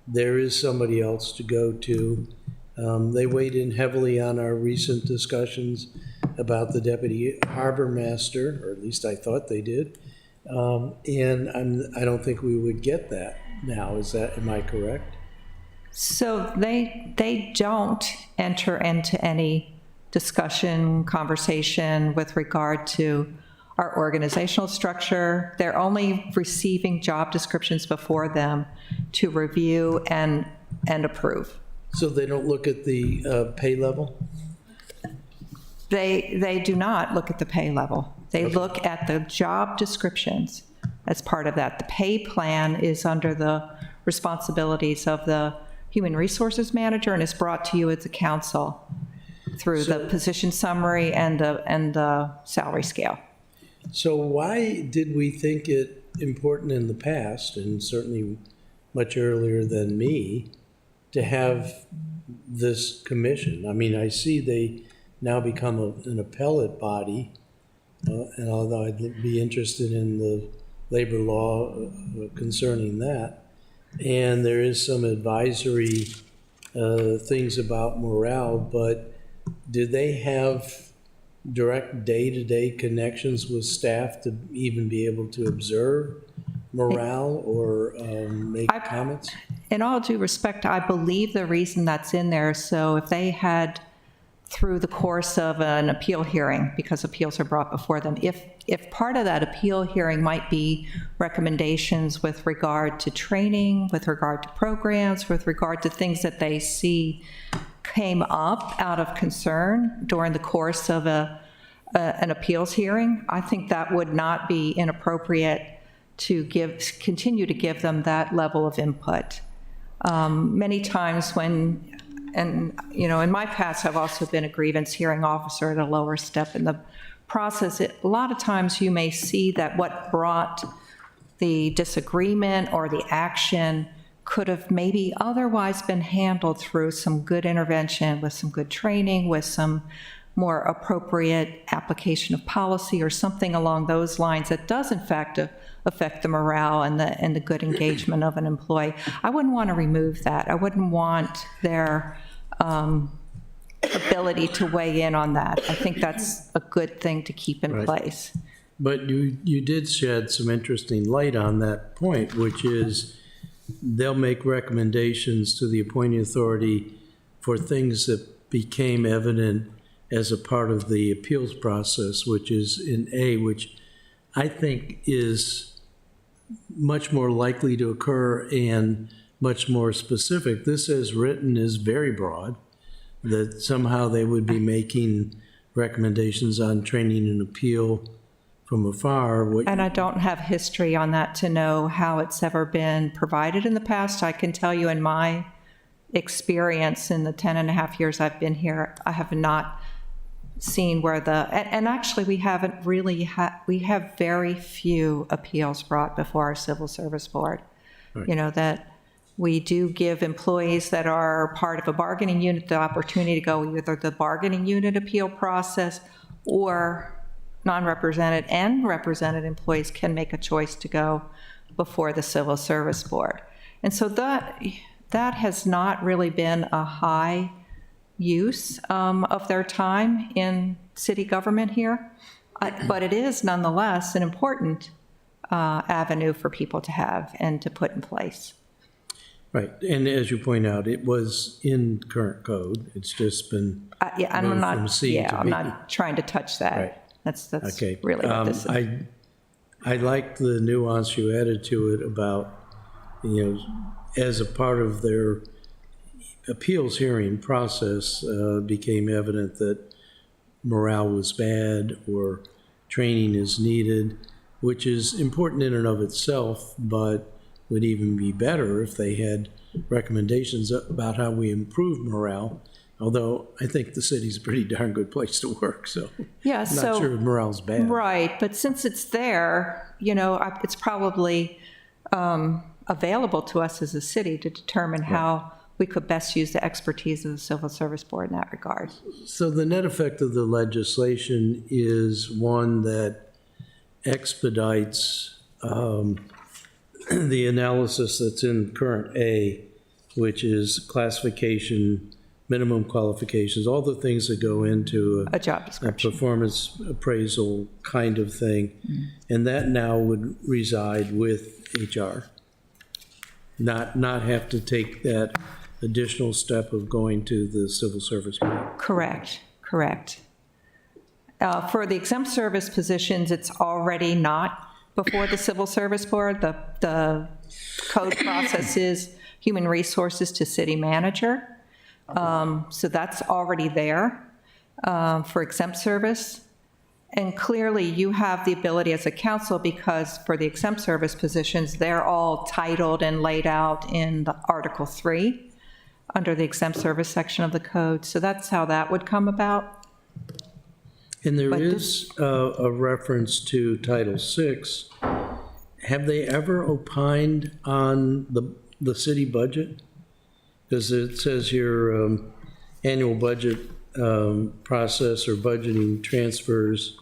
there is somebody else to go to. They weighed in heavily on our recent discussions about the deputy harbor master, or at least I thought they did. And I don't think we would get that now. Am I correct? So they don't enter into any discussion, conversation with regard to our organizational structure. They're only receiving job descriptions before them to review and approve. So they don't look at the pay level? They do not look at the pay level. They look at the job descriptions as part of that. The pay plan is under the responsibilities of the human resources manager and is brought to you as a council through the position summary and the salary scale. So why did we think it important in the past, and certainly much earlier than me, to have this commission? I mean, I see they now become an appellate body, and although I'd be interested in the labor law concerning that, and there is some advisory things about morale, but do they have direct day-to-day connections with staff to even be able to observe morale or make comments? In all due respect, I believe the reason that's in there, so if they had, through the course of an appeal hearing, because appeals are brought before them, if part of that appeal hearing might be recommendations with regard to training, with regard to programs, with regard to things that they see came up out of concern during the course of an appeals hearing, I think that would not be inappropriate to continue to give them that level of input. Many times in my past, I've also been a grievance hearing officer at a lower step in the process. A lot of times you may see that what brought the disagreement or the action could have maybe otherwise been handled through some good intervention, with some good training, with some more appropriate application of policy or something along those lines that does in fact affect the morale and the good engagement of an employee. I wouldn't want to remove that. I wouldn't want their ability to weigh in on that. I think that's a good thing to keep in place. But you did shed some interesting light on that point, which is they'll make recommendations to the appointing authority for things that became evident as a part of the appeals process, which is in A, which I think is much more likely to occur and much more specific. This, as written, is very broad, that somehow they would be making recommendations on training and appeal from afar. And I don't have history on that to know how it's ever been provided in the past. I can tell you in my experience in the 10 and a half years I've been here, I have not seen where and actually we haven't really we have very few appeals brought before our Civil Service Board. Right. You know, that we do give employees that are part of a bargaining unit the opportunity to go either the bargaining unit appeal process, or non-represented and represented employees can make a choice to go before the Civil Service Board. And so that has not really been a high use of their time in city government here, but it is nonetheless an important avenue for people to have and to put in place. Right, and as you point out, it was in current code. It's just been I'm not. from C to I'm B. not trying to touch that. Right. That's okay. Really what this is. I like the nuance you added to it about, as a part of their appeals hearing process, became evident that morale was bad or training is needed, which is important in and of itself, but would even be better if they had recommendations about how we improve morale. Although I think the city's a pretty darn good place to work, so yeah, I'm not sure morale's bad. Right, but since it's there, it's probably available to us as a city to determine how we could best use the expertise of the Civil Service Board in that regard. So the net effect of the legislation is one that expedites the analysis that's in current A, which is classification, minimum qualifications, all the things that go into a job description, a performance appraisal kind of thing. Mm-hmm. And that now would reside with HR, not have to take that additional step of going to the Civil Service Board. Correct. For the exempt service positions, it's already not before the Civil Service Board. The code process is human resources to city manager. So that's already there for exempt service. And clearly you have the ability as a council, because for the exempt service positions, they're all titled and laid out in the Article 3 under the exempt service section of the code. So that's how that would come about. And there is a reference to Title VI. Have they ever opined on the city budget? Because it says here, annual budget process or budgeting transfers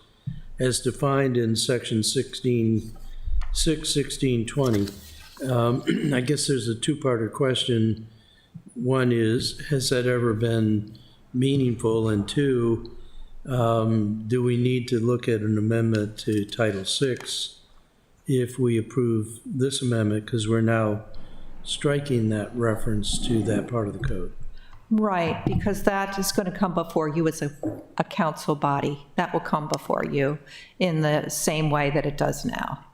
as defined in section 1620. I guess there's a two-parter question. One is, has that ever been meaningful? And two, do we need to look at an amendment to Title VI if we approve this amendment, because we're now striking that reference to that part of the code? Right, because that is going to come before you as a council body. That will come before you in the same way that it does now.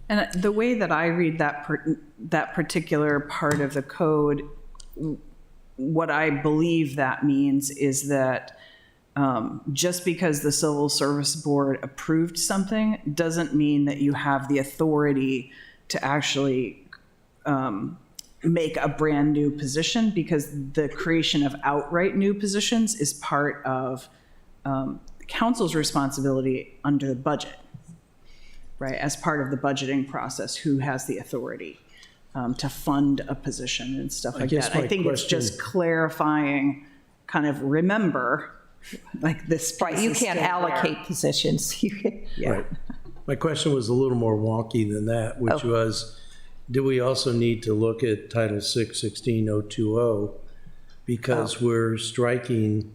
And the way that I read that particular part of the code, what I believe that means is that just because the Civil Service Board approved something doesn't mean that you have the authority to actually make a brand new position, because the creation of outright new positions is part of council's responsibility under the budget, right? As part of the budgeting process, who has the authority. to fund a position and stuff like guess that. I my think it's just clarifying, kind of remember, like this. Right, piece you is can't still there. allocate positions. You can- Right. My question was a little more wonky than that, which was, do we also need to look at Title 6, 16020? Because we're striking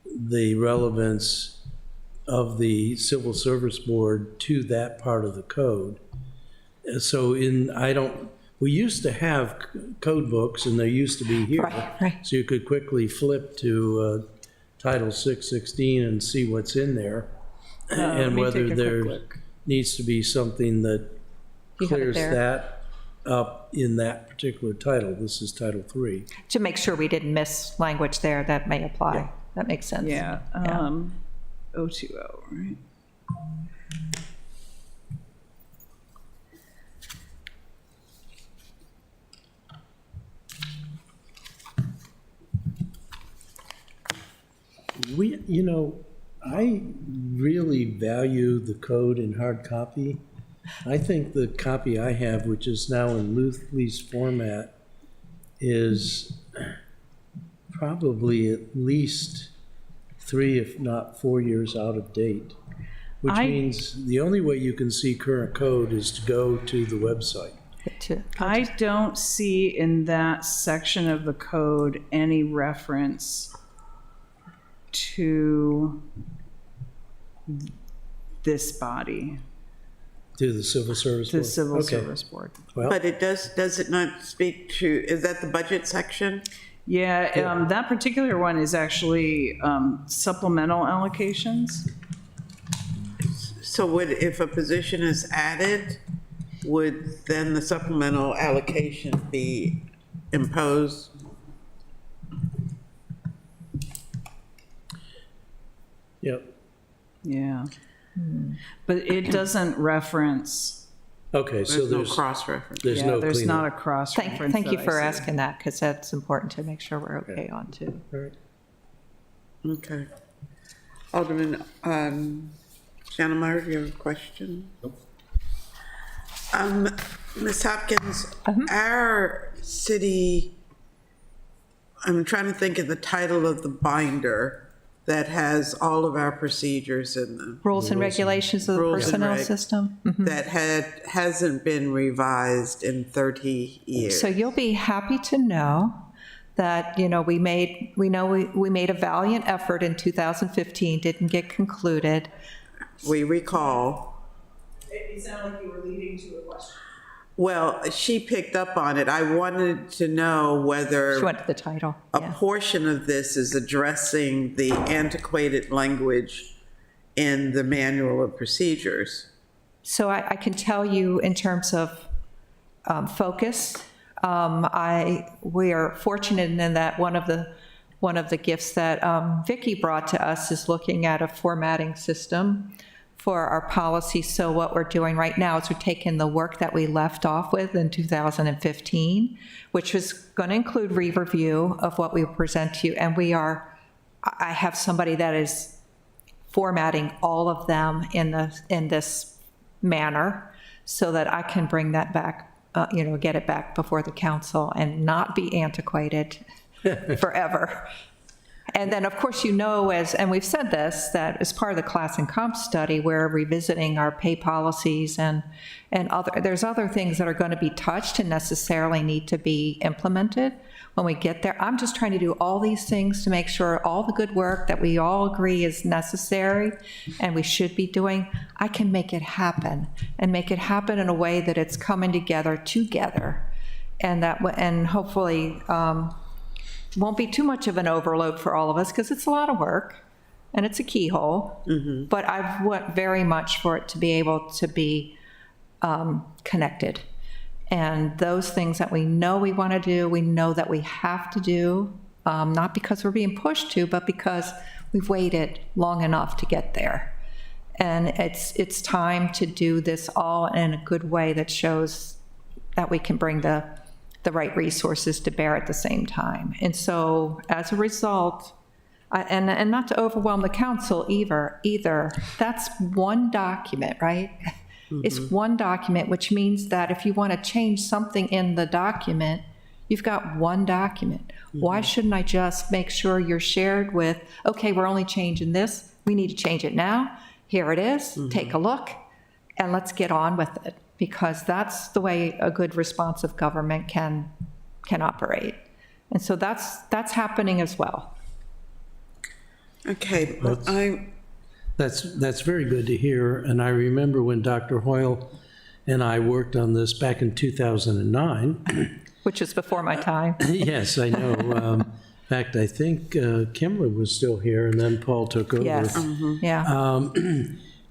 the relevance of the Civil Service Board to that part of the code. So we used to have code books, and they used to be here. Right. So you could quickly flip to Title 616 and see what's in there. And me whether take a quick there look. needs to be something that You have it clears there. that up in that particular title. This is Title 3. To make sure we didn't miss language there that may apply. Yeah. That makes sense. Yeah, 020, right? I really value the code in hard copy. I think the copy I have, which is now in loose format, is probably at least 3, if not 4 years out of date. Which means the only way you can see current code is to go to the website. I don't see in that section of the code any reference to this body, To the Civil Service the Board? Civil Okay. Service Board. Well, But it does it not speak to, is that the budget section? Yeah, that particular one is actually supplemental allocations. So if a position is added, would then the supplemental allocation be imposed? yep. Yeah. But it doesn't reference, Okay, so There's no there's cross-reference. no yeah, there's cleanup. not a cross-reference. Thank you that I for see. asking that, because that's important to make sure we're okay on too. All right. Okay. Alderman Shannemeyer, do you have a question? Nope. Ms. Hopkins, our city, I'm trying to think of the title of the binder that has all of our procedures in them. Rules and regulations of the Rules and personnel regs. system. That hasn't been revised in 30 years. So you'll be happy to know that, we made a valiant effort in 2015, didn't get concluded. We recall. It sounded like you were leading to a question. Well, she picked up on it. I wanted to know She whether went to the title. a Yeah. portion of this is addressing the antiquated language in the manual of procedures. So I can tell you in terms of focus, we are fortunate in that one of the gifts that Vicki brought to us is looking at a formatting system for our policy. So what we're doing right now is we're taking the work that we left off with in 2015, which was going to include re-review of what we present to you. And I have somebody that is formatting all of them in this manner so that I can bring that back, get it back before the council and not be antiquated forever. And then, of course, and we've said this, that as part of the class and comp study, we're revisiting our pay policies and there's other things that are going to be touched and necessarily need to be implemented when we get there. I'm just trying to do all these things to make sure all the good work that we all agree is necessary and we should be doing, I can make it happen and make it happen in a way that it's coming together and hopefully, won't be too much of an overload for all of us because it's a lot of work and it's a keyhole. But I want very much for it to be able to be connected. And those things that we know we want to do, we know that we have to do, not because we're being pushed to, but because we've waited long enough to get there. And it's time to do this all in a good way that shows that we can bring the right resources to bear at the same time. And so as a result, and not to overwhelm the council either, that's one document, right? It's one document, which means that if you want to change something in the document, you've got one document. Why shouldn't I just make sure you're shared with, okay, we're only changing this, we need to change it now, here it is, take a look, and let's get on with it, because that's the way a good responsive government can operate. And so that's happening as well. Okay, That's very good to hear, and I remember when Dr. Hoyle and I worked on this back in 2009. Which is before my time. Yes, I know. In fact, I think Kimberly was still here, and then Paul took over. Yes, yeah.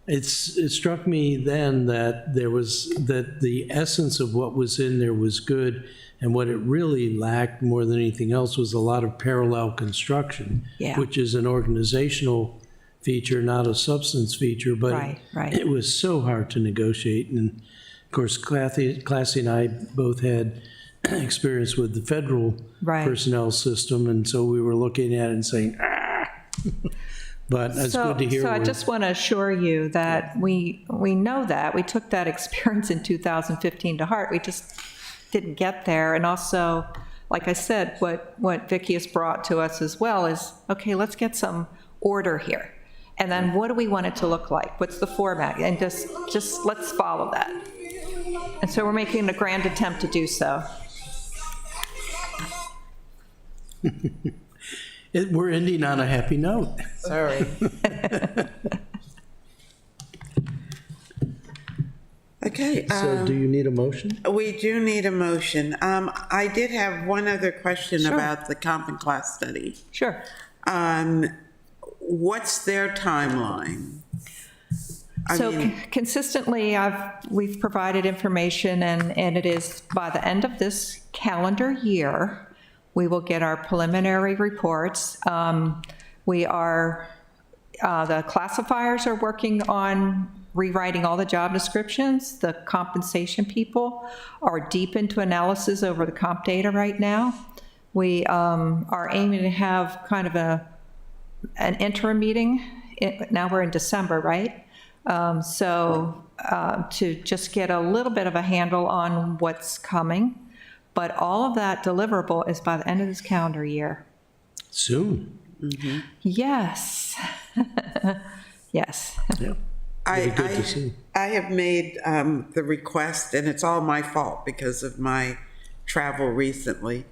It struck me then that that the essence of what was in there was good, and what it really lacked more than anything else was a lot of parallel construction, Yeah. which is an organizational feature, not a substance feature, but Right. it was so hard to negotiate. And of course, Classy and I both had experience with the federal Right. personnel system, and so we were looking at it and saying, ah. But it's good to hear. So I we're- just want to assure you that we know that. We took that experience in 2015 to heart. We just didn't get there. And also, like I said, what Vicki has brought to us as well is, okay, let's get some order here. And then what do we want it to look like? What's the format? And just let's follow that. And so we're making a grand attempt to do so. We're ending on a happy note. sorry. Okay. So do you need a motion? We do need a motion. I did have one other question Sure. about the comp and class study. Sure. What's their timeline? I So mean- consistently, we've provided information, and it is by the end of this calendar year, we will get our preliminary reports. The classifiers are working on rewriting all the job descriptions. The compensation people are deep into analysis over the comp data right now. We are aiming to have kind of an interim meeting. Now we're in December, right? To just get a little bit of a handle on what's coming. But all of that deliverable is by the end of this calendar year. Soon. Yes. Yes. Yeah. Really good to see. I have made the request, and it's all my fault because of my travel recently.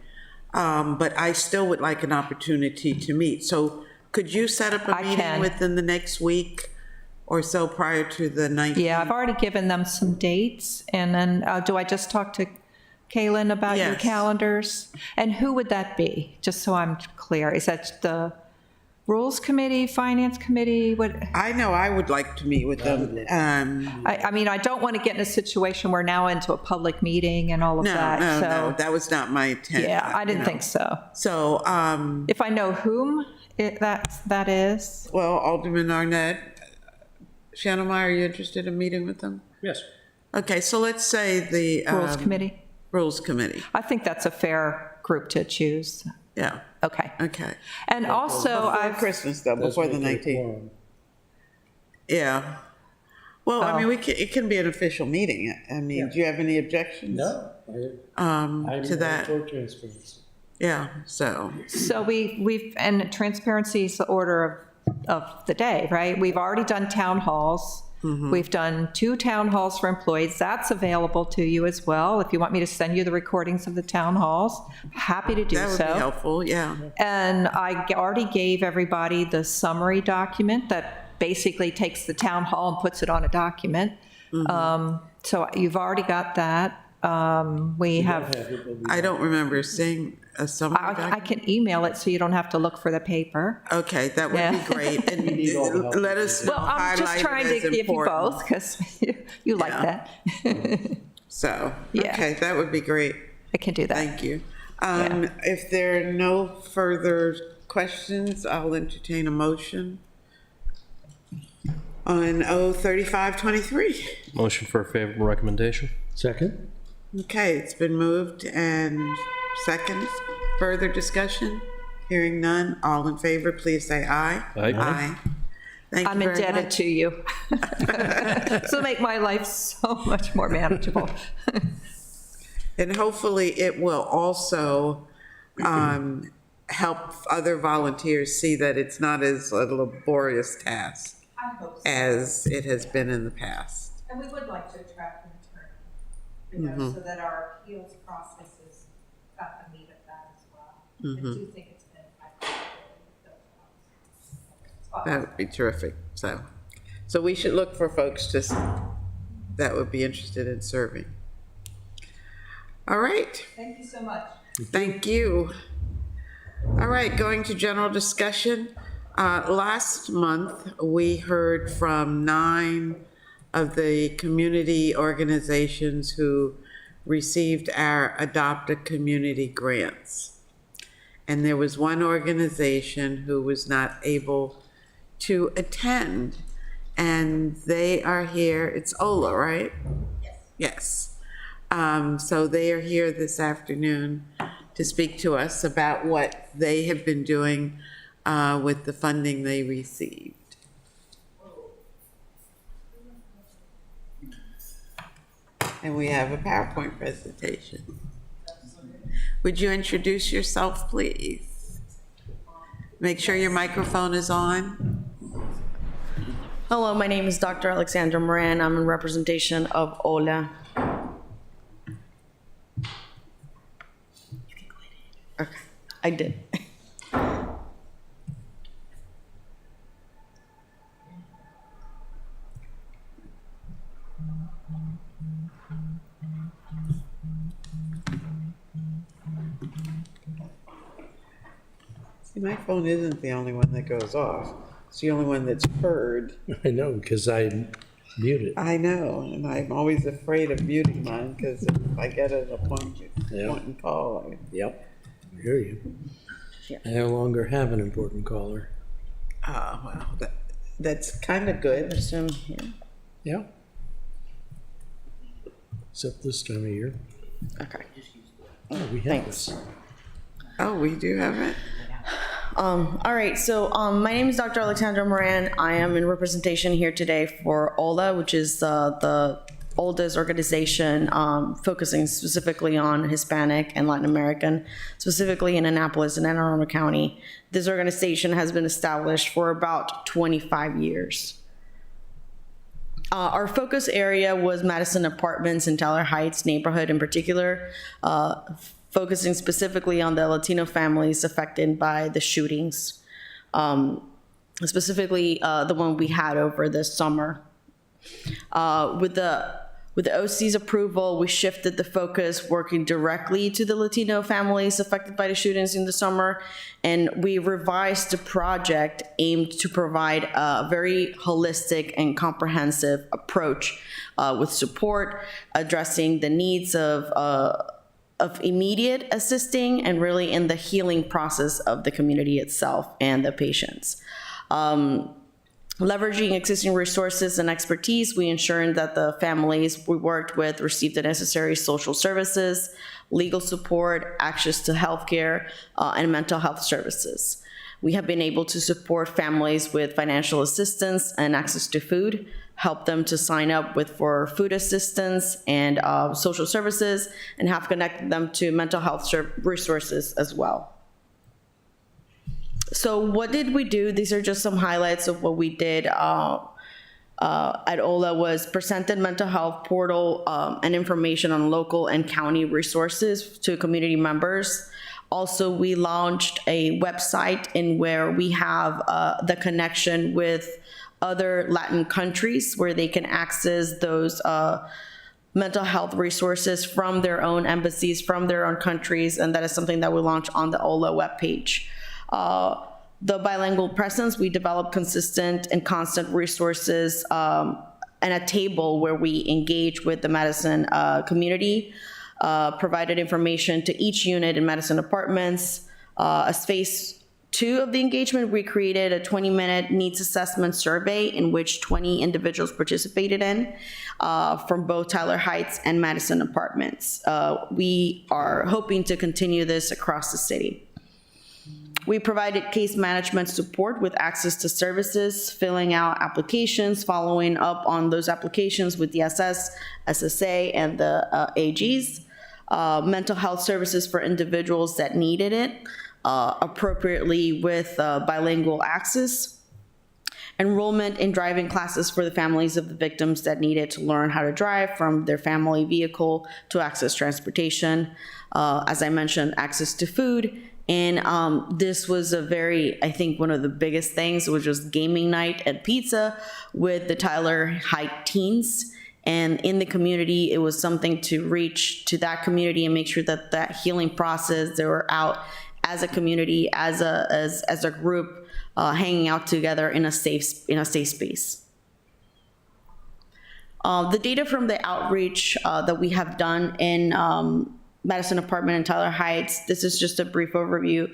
But I still would like an opportunity to meet. So could you set up a I meeting can. within the next week or so prior to the 19th? Yeah, I've already given them some dates. And then do I just talk to Kaylin about your Yes. calendars? And who would that be? Just so I'm clear. Is that the Rules Committee, Finance Committee? What? I know I would like to meet with them. I mean, I don't want to get in a situation where now into a public meeting and all of that. No, So, that was not my intent. yeah, I didn't you know. think so. So, If I know whom that is, well, Alderman Arnett, Shannon, are you interested in meeting with them? Yes. Okay, so let's say the Rules Committee. Rules Committee. I think that's a fair group to choose. Yeah. Okay. Okay. And also, Before I've, Christmas, though, before the 19th. Yeah. Well, I mean, it can be an official meeting. I mean, do you have any objections? No. To that? For transparency. Yeah. So. we've, and transparency is the order of the day, right? We've already done town halls. We've done 2 town halls for employees. That's available to you as well. If you want me to send you the recordings of the town halls, happy to do That would so. be helpful. Yeah. And I already gave everybody the summary document that basically takes the town hall and puts it on a document. So you've already got that. We have, I don't remember seeing a summary I document. can email it so you don't have to look for the paper. Okay, that would Yeah. be great. And let us Well, I'm just highlight it trying to as give you important. both because you like Yeah. that. So, Yeah. okay, that would be great. I can do that. Thank you. If there are no further questions, I'll entertain a motion on 03523. Motion for a favorable recommendation. Second? Okay, it's been moved and second. Further discussion? Hearing none. All in favor, please say aye. Aye. Aye. Thank you I'm very indebted much. to you. So make my life so much more manageable. And hopefully it will also help other volunteers see that it's not as a laborious task as it has been in the past. And we would like to attract an attorney, so that our appeals processes got the meat of that as well. I do think it's been That would be terrific. So we should look for folks that would be interested in serving. All right. Thank you so much. Thank you. All right, going to general discussion. Last month, we heard from 9 of the community organizations who received our Adopt a Community grants. And there was one organization who was not able to attend, and they are here. It's Ola, right? Yes. So they are here this afternoon to speak to us about what they have been doing with the funding they received. And we have a PowerPoint presentation. Would you introduce yourself, please? Make sure your microphone is on. Hello, my name is Dr. Alexandra Moran. I'm in representation of OLA. Okay, I did. See, my phone isn't the only one that goes off. It's the only one that's heard. I know, because I muted. I know, and I'm always afraid of muting mine because if I get an Yeah. appointment call, Yep, I hear you. Yeah. I no longer have an important caller. well, that's kind of good. Assume here. Yeah. Except this time of year. Okay. Oh, we have Thanks. this. Oh, we do have it? All right, so my name is Dr. Alexandra Moran. I am in representation here today for OLA, which is the oldest organization focusing specifically on Hispanic and Latin American, specifically in Annapolis and Anne Arundel County. This organization has been established for about 25 years. Our focus area was Madison Apartments in Tyler Heights neighborhood in particular, focusing specifically on the Latino families affected by the shootings, specifically the one we had over this summer. With the OC's approval, we shifted the focus working directly to the Latino families affected by the shootings in the summer, and we revised the project aimed to provide a very holistic and comprehensive approach with support, addressing the needs of immediate assisting and really in the healing process of the community itself and the patients. Leveraging existing resources and expertise, we ensured that the families we worked with received the necessary social services, legal support, access to healthcare, and mental health services. We have been able to support families with financial assistance and access to food, help them to sign up for food assistance and social services, and have connected them to mental health resources as well. So what did we do? These are just some highlights of what we did at OLA was presented mental health portal and information on local and county resources to community members. Also, we launched a website in where we have the connection with other Latin countries where they can access those mental health resources from their own embassies, from their own countries, and that is something that we launched on the OLA webpage. The bilingual presence, we developed consistent and constant resources and a table where we engage with the Madison community, provided information to each unit in Madison Apartments. As phase 2 of the engagement, we created a 20-minute needs assessment survey in which 20 individuals participated in from both Tyler Heights and Madison Apartments. We are hoping to continue this across the city. We provided case management support with access to services, filling out applications, following up on those applications with the SSA, and the AGs. Mental health services for individuals that needed it, appropriately with bilingual access. Enrollment in driving classes for the families of the victims that needed to learn how to drive from their family vehicle to access transportation. As I mentioned, access to food. And this was I think one of the biggest things, which was gaming night and pizza with the Tyler Heights teens. And in the community, it was something to reach to that community and make sure that that healing process, they were out as a community, as a group, hanging out together in a safe space. The data from the outreach that we have done in Madison Apartment in Tyler Heights, this is just a brief overview.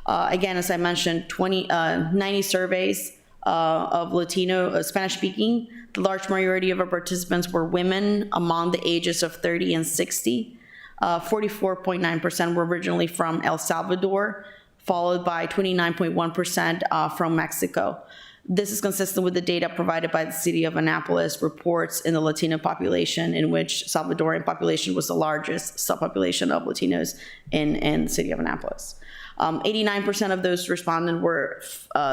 Again, as I mentioned, 90 surveys of Latino, Spanish speaking. The large majority of our participants were women among the ages of 30 and 60. 44.9% were originally from El Salvador, followed by 29.1% from Mexico. This is consistent with the data provided by the City of Annapolis reports in the Latino population, in which Salvadoran population was the largest subpopulation of Latinos in the City of Annapolis. 89% of those respondents were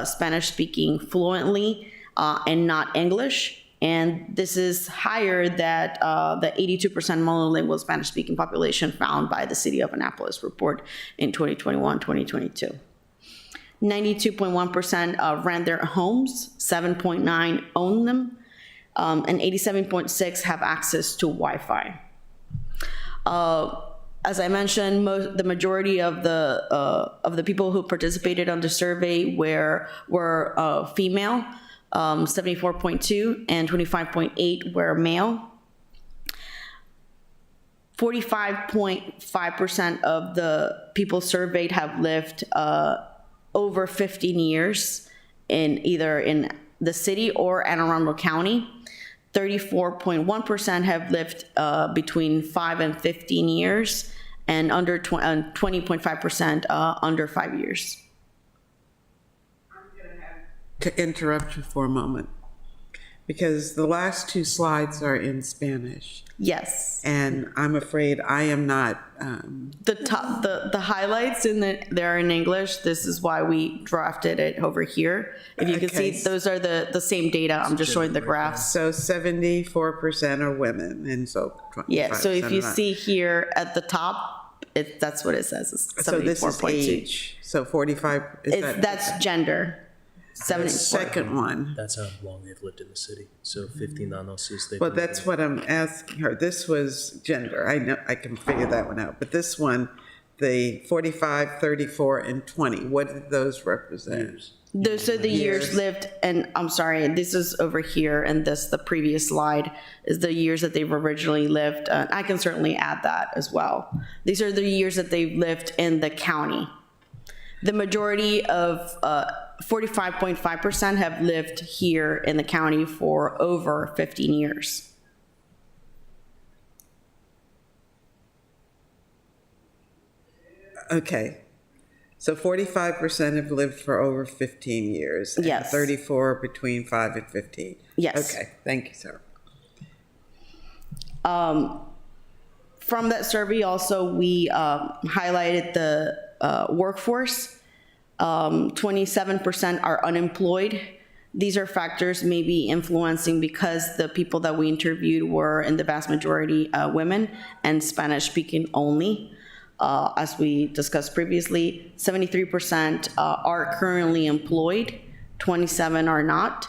Spanish speaking fluently and not English. And this is higher than the 82% monolingual Spanish speaking population found by the City of Annapolis report in 2021-2022. 92.1% rent their homes, 7.9% own them, and 87.6% have access to Wi-Fi. As I mentioned, the majority of the people who participated on the survey were female, 74.2%, and 25.8% were male. 45.5% of the people surveyed have lived over 15 years in either in the city or Anne Arundel County. 34.1% have lived between 5 and 15 years, and under 20.5% under 5 years. To interrupt you for a moment, because the last two slides are in Spanish. Yes. And I'm afraid I am not. The highlights they're in English. This is why we drafted it over here. If you can see, those are the same data. I'm just showing the graphs. So 74% are women, and so 25% yeah. So if you are not. see here at the top, that's what it says. It's So this is 74.2. age. So 45. That's gender. The second one. That's how long they've lived in the city. So 15 años is they. Well, that's what I'm asking her. This was gender. I know I can figure that one out. But this one, the 45, 34, and 20. What did those represent? Those are the years lived, and I'm sorry, this is over here, and the previous slide is the years that they've originally lived. I can certainly add that as well. These are the years that they've lived in the county. The majority of 45.5% have lived here in the county for over 15 years. Okay. So 45% have lived for over 15 years. And Yes. 34 between 5 and 15. Yes. Okay. Thank you, sir. From that survey also, we highlighted the workforce. 27% are unemployed. These are factors maybe influencing because the people that we interviewed were in the vast majority women and Spanish speaking only. As we discussed previously, 73% are currently employed, 27 are not.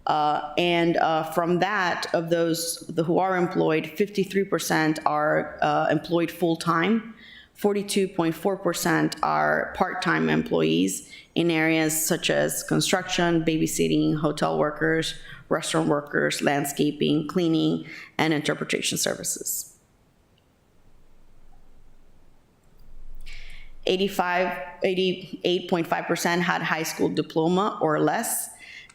And from that, of those who are employed, 53% are employed full-time. 42.4% are part-time employees in areas such as construction, babysitting, hotel workers, restaurant workers, landscaping, cleaning, and interpretation services. 88.5% had high school diploma or less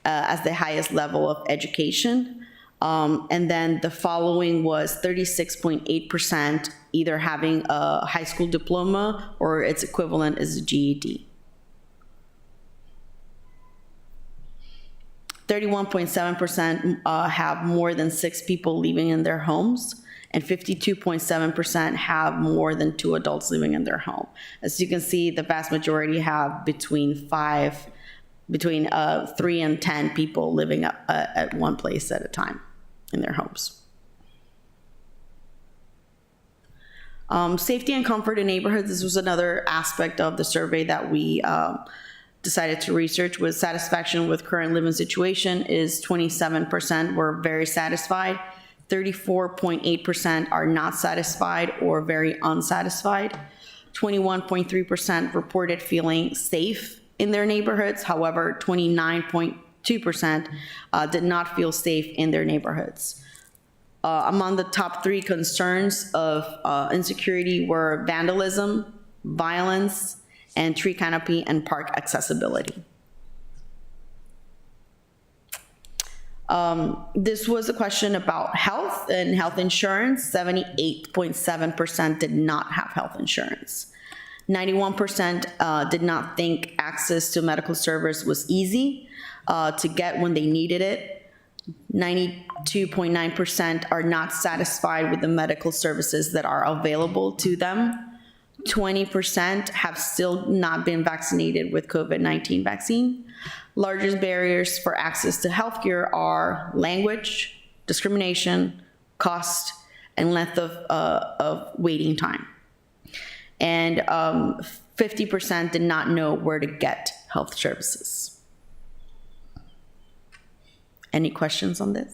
as the highest level of education. And then the following was 36.8% either having a high school diploma or its equivalent is a GED. 31.7% have more than 6 people living in their homes, and 52.7% have more than 2 adults living in their home. As you can see, the vast majority have between 3 and 10 people living at one place at a time in their homes. Safety and comfort in neighborhoods, this was another aspect of the survey that we decided to research. With satisfaction with current living situation is 27% were very satisfied, 34.8% are not satisfied or very unsatisfied, 21.3% reported feeling safe in their neighborhoods. However, 29.2% did not feel safe in their neighborhoods. Among the top 3 concerns of insecurity were vandalism, violence, and tree canopy and park accessibility. This was a question about health and health insurance. 78.7% did not have health insurance. 91% did not think access to medical service was easy to get when they needed it. 92.9% are not satisfied with the medical services that are available to them. 20% have still not been vaccinated with COVID-19 vaccine. Largest barriers for access to healthcare are language, discrimination, cost, and length of waiting time. And 50% did not know where to get health services. Any questions on this?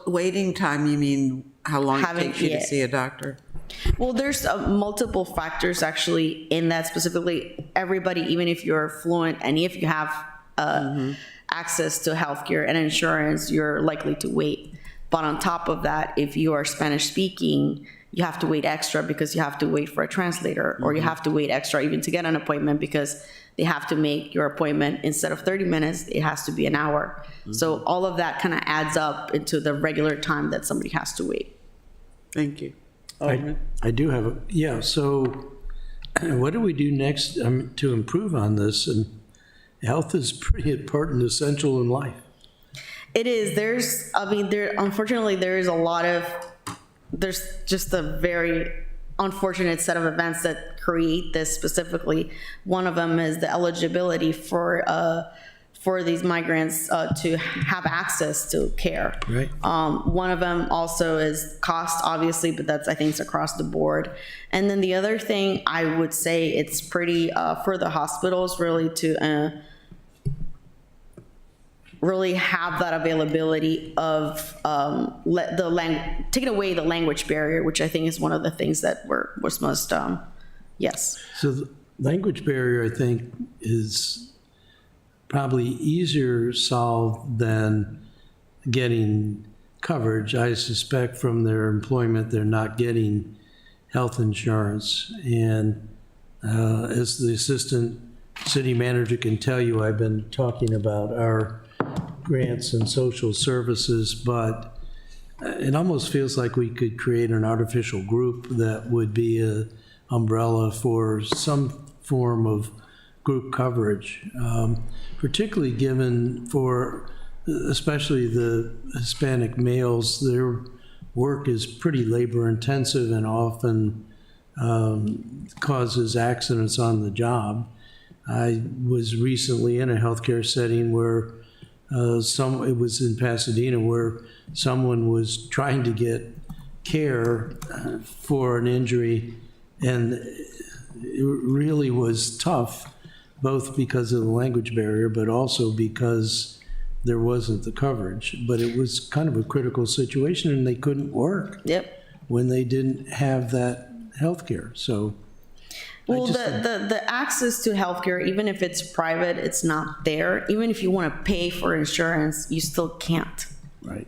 Waiting time, you mean how long it takes you to see a doctor? Well, there's multiple factors actually in that. Specifically, everybody, even if you're fluent and if you have access to healthcare and insurance, you're likely to wait. But on top of that, if you are Spanish speaking, you have to wait extra because you have to wait for a translator, or you have to wait extra even to get an appointment because they have to make your appointment, instead of 30 minutes, it has to be an hour. So all of that kind of adds up into the regular time that somebody has to wait. Thank you. I do have a, yeah, so what do we do next to improve on this? And health is pretty important, essential in life. It is. Unfortunately, there's just a very unfortunate set of events that create this specifically. One of them is the eligibility for these migrants to have access to care. Right. One of them also is cost, obviously, but I think it's across the board. And then the other thing I would say, it's pretty for the hospitals really to really have that availability of taking away the language barrier, which I think is one of the things that was most, yes. So the language barrier, I think, is probably easier solved than getting coverage. I suspect from their employment, they're not getting health insurance. And as the assistant city manager can tell you, I've been talking about our grants and social services, but it almost feels like we could create an artificial group that would be an umbrella for some form of group coverage, particularly given for especially the Hispanic males. Their work is pretty labor intensive and often causes accidents on the job. I was recently in a healthcare setting where it was in Pasadena, where someone was trying to get care for an injury, and it really was tough, both because of the language barrier, but also because there wasn't the coverage. But it was kind of a critical situation, and they couldn't work when they didn't have that health care. So, well, the access to healthcare, even if it's private, it's not there. Even if you want to pay for insurance, you still can't. Right.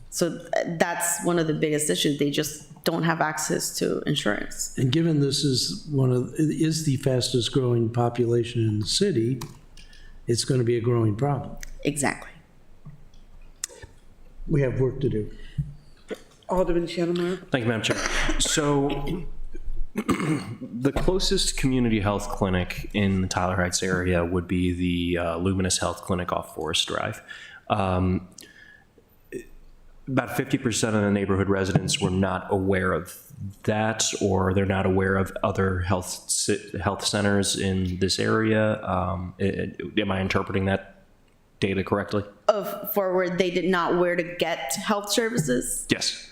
So that's one of the biggest issues. They just don't have access to insurance. And given this is the fastest growing population in the city, it's going to be a growing problem. Exactly. We have work to do. Alderman Shanamore. Thank you, Madam Chair. So The closest community health clinic in the Tyler Heights area would be the Luminous Health Clinic off Forest Drive. About 50% of the neighborhood residents were not aware of that, or they're not aware of other health centers in this area. Am I interpreting that data correctly? Where they did not where to get health services? Yes.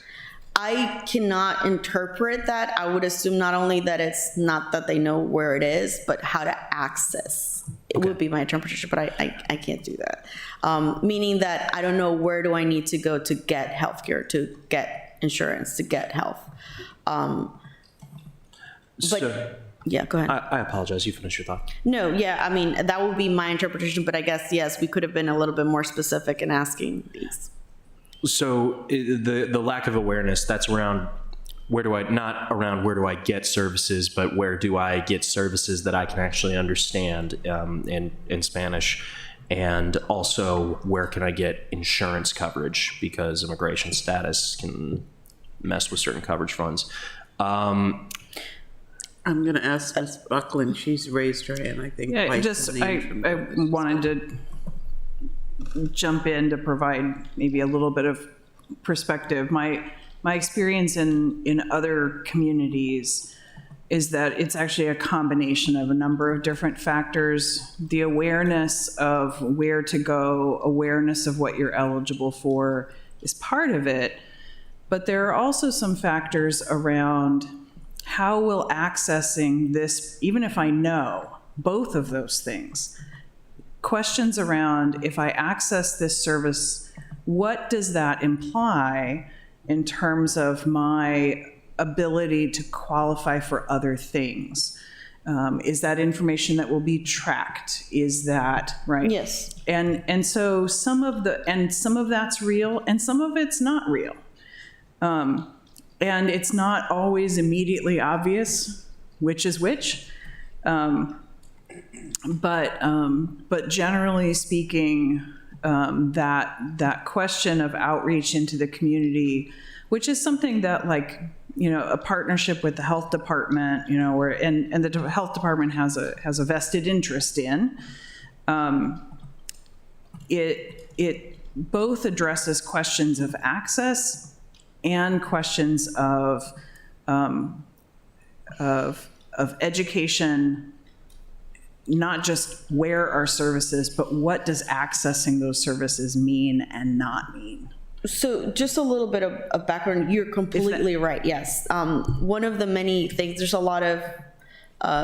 I cannot interpret that. I would assume not only that it's not that they know where it is, but how to access. It would be my interpretation, but I can't do that. Meaning that I don't know where do I need to go to get healthcare, to get insurance, to get health. Yeah, go ahead. I apologize. You finish your thought. No, yeah, I mean, that would be my interpretation, but I guess, yes, we could have been a little bit more specific in asking these. So the lack of awareness, that's around not around where do I get services, but where do I get services that I can actually understand in Spanish, and also where can I get insurance coverage, because immigration status can mess with certain coverage funds. I'm going to ask Ms. Buckland. She's raised her hand, I think. Yeah, twice in the I interim. wanted to jump in to provide maybe a little bit of perspective. My experience in other communities is that it's actually a combination of a number of different factors. The awareness of where to go, awareness of what you're eligible for is part of it, but there are also some factors around how will accessing this, even if I know both of those things, questions around if I access this service, what does that imply in terms of my ability to qualify for other things? Is that information that will be tracked? Is that right? Yes. And so some of that's real and some of it's not real. And it's not always immediately obvious which is which. But generally speaking, that question of outreach into the community, which is something that, like, a partnership with the health department, and the health department has a vested interest in. It both addresses questions of access and questions of education, not just where are services, but what does accessing those services mean and not mean? So just a little bit of background. You're completely right. Yes. One of the many things, there's a lot of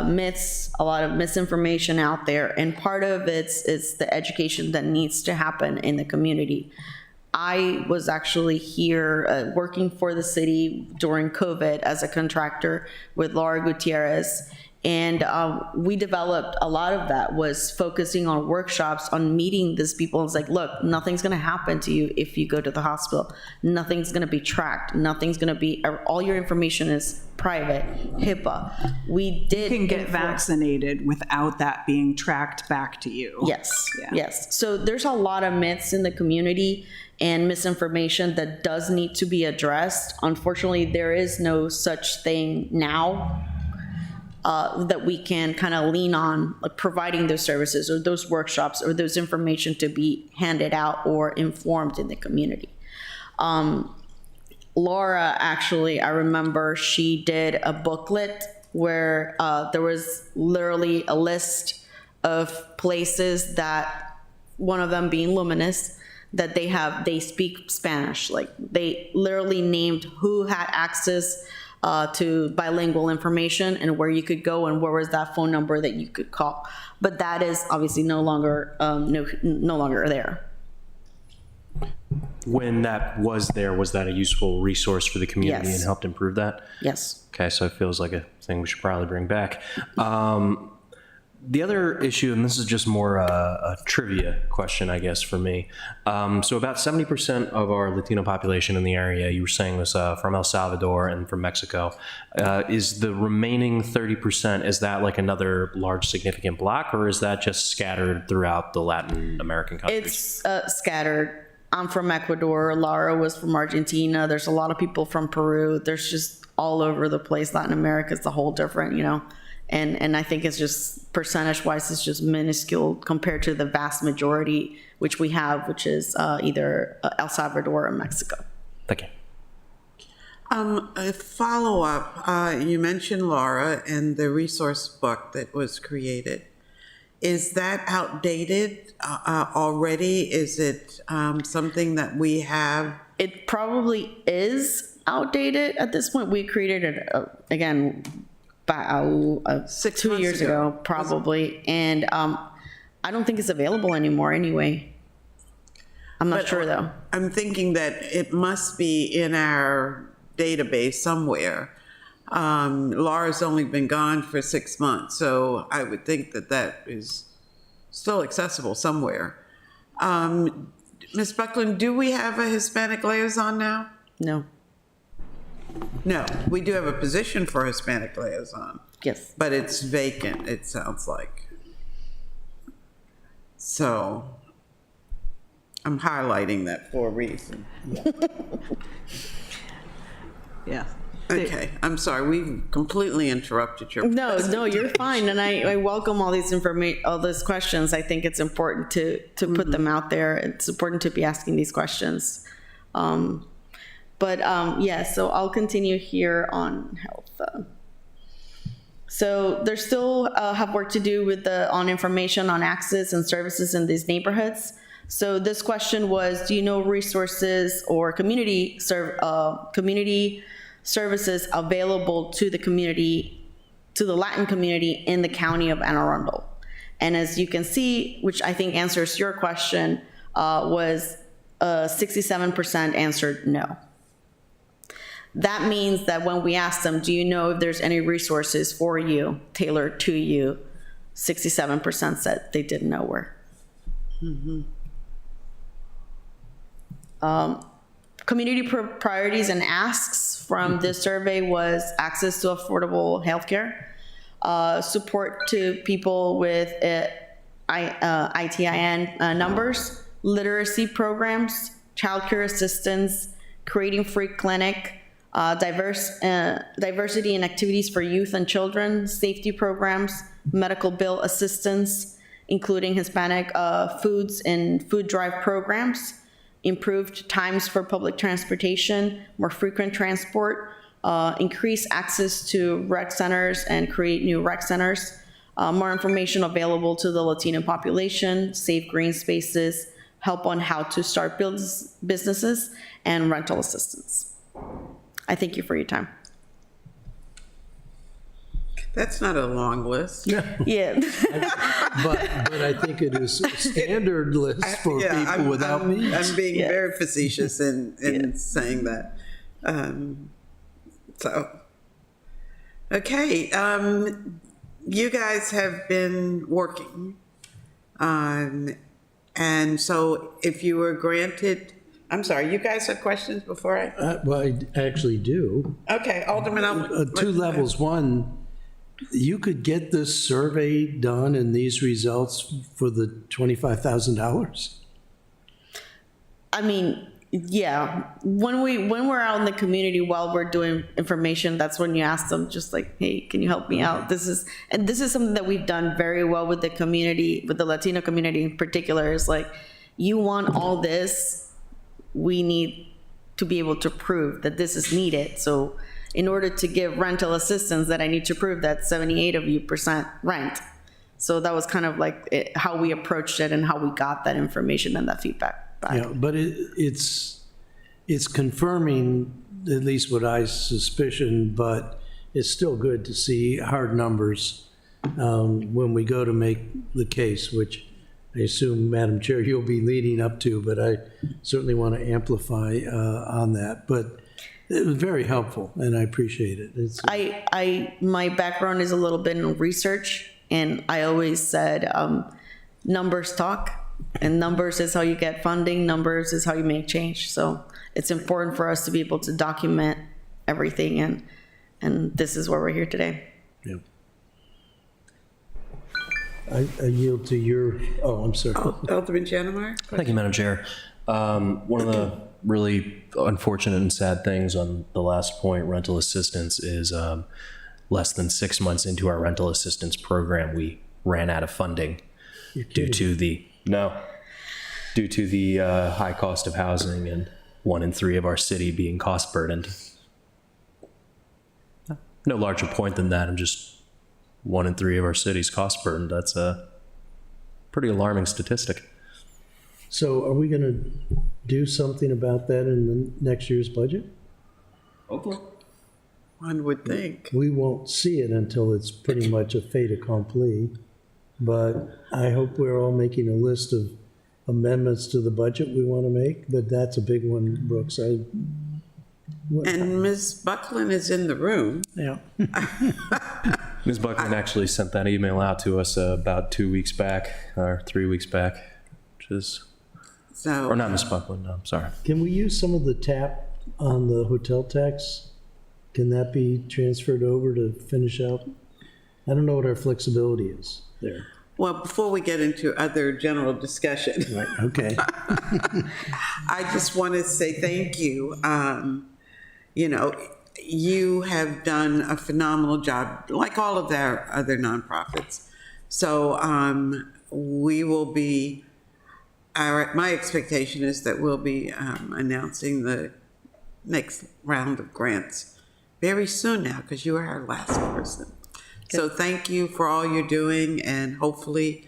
myths, a lot of misinformation out there. And part of it's the education that needs to happen in the community. I was actually here working for the city during COVID as a contractor with Laura Gutierrez. And we developed a lot of that, was focusing on workshops, on meeting these people. It's like, look, nothing's going to happen to you if you go to the hospital. Nothing's going to be tracked. Nothing's going to be, all your information is private, HIPAA. We did. You can get vaccinated without that being tracked back to you. Yes, Yeah. yes. So there's a lot of myths in the community and misinformation that does need to be addressed. Unfortunately, there is no such thing now that we can kind of lean on, like providing those services or those workshops or those information to be handed out or informed in the community. Laura, actually, I remember she did a booklet where there was literally a list of places that, one of them being Luminous, that they speak Spanish. Like, they literally named who had access to bilingual information and where you could go and where was that phone number that you could call. But that is obviously no longer no longer there. When that was there, was that a useful resource for the community Yes. and helped improve that? Yes. Okay, so it feels like a thing we should probably bring back. The other issue, and this is just more a trivia question, I guess, for me. So about 70% of our Latino population in the area, you were saying, was from El Salvador and from Mexico. Is the remaining 30%, is that like another large significant block, or is that just scattered throughout the Latin American countries? It's scattered I'm from Ecuador. Laura was from Argentina. There's a lot of people from Peru. There's just all over the place. Latin America is a whole different, and I think it's just percentage wise, it's just minuscule compared to the vast majority which we have, which is either El Salvador or Mexico. Thank you. A follow-up, you mentioned Laura and the resource book that was created. Is that outdated already? Is it something that we have? It probably is outdated at this point. We created it, again, about 2 months years ago. ago, probably. And I don't think it's available anymore anyway. I'm not sure, though. I'm thinking that it must be in our database somewhere. Laura's only been gone for 6 months, so I would think that that is still accessible somewhere. Ms. Buckland, do we have a Hispanic liaison now? No. No, we do have a position for Hispanic liaison, Yes. but it's vacant, it sounds like. So I'm highlighting that for a reason. Yeah. Okay, I'm sorry, we completely interrupted your. No, you're fine, and I welcome all these all those questions. I think it's important to put them out there. It's important to be asking these questions. Yeah, so I'll continue here on health. So there's still have work to do with on information on access and services in these neighborhoods. So this question was, do you know resources or community services available to the community, to the Latin community in the county of Anne Arundel? And as you can see, which I think answers your question, was 67% answered no. That means that when we asked them, do you know if there's any resources for you, tailored to you, 67% said they didn't know where. Community priorities and asks from this survey was access to affordable healthcare, support to people with ITIN numbers, literacy programs, childcare assistance, creating free clinic, diversity and activities for youth and children, safety programs, medical bill assistance, including Hispanic foods and food drive programs, improved times for public transportation, more frequent transport, increase access to rec centers and create new rec centers, more information available to the Latino population, safe green spaces, help on how to start businesses, and rental assistance. I thank you for your time. That's not a long list. Yeah. But I think it is a standard list for people without means. I'm being very facetious in saying that. Okay, you guys have been working. And so if you were granted, I'm sorry, you guys have questions before I? Well, I actually do. Okay, Alderman. Two levels. One, you could get this survey done and these results for the $25,000? I mean, yeah. When we're out in the community while we're doing information, that's when you ask them, just like, hey, can you help me out? This is something that we've done very well with the community, with the Latino community in particular. Is like, you want all this, we need to be able to prove that this is needed. So in order to give rental assistance, that I need to prove that 78% of you rent. So that was kind of like how we approached it and how we got that information and that feedback back. Yeah, but it's confirming at least what I suspicion, but it's still good to see hard numbers when we go to make the case, which I assume, Madam Chair, you'll be leading up to, but I certainly want to amplify on that. But it was very helpful, and I appreciate it. My background is a little bit in research, and I always said numbers talk, and numbers is how you get funding, numbers is how you make change. So it's important for us to be able to document everything, and this is why we're here today. Yeah. I yield to your, I'm sorry. Alderman Jannemeyer? Thank you, Madam Chair. One of the really unfortunate and sad things on the last point, rental assistance, is less than 6 months into our rental assistance program, we ran out of funding due to the high cost of housing and 1 in 3 of our city being cost burdened. No larger point than that. I'm just 1 in 3 of our city's cost burdened. That's a pretty alarming statistic. So are we going to do something about that in the next year's budget? Hopefully. One would think. We won't see it until it's pretty much a fait accompli, but I hope we're all making a list of amendments to the budget we want to make, but that's a big one, Brooks. And Ms. Buckland is in the room. Yeah. Ms. Buckman actually sent that email out to us about 2 weeks back, or 3 weeks back, which is, So, or not Ms. Buckland, no, I'm sorry. Can we use some of the tap on the hotel tax? Can that be transferred over to finish out? I don't know what our flexibility is there. well, before we get into other general discussion, Right, okay. I just want to say thank you. You know, you have done a phenomenal job, like all of our other nonprofits. So we will be, my expectation is that we'll be announcing the next round of grants very soon now, because you are our last person. So thank you for all you're doing, and hopefully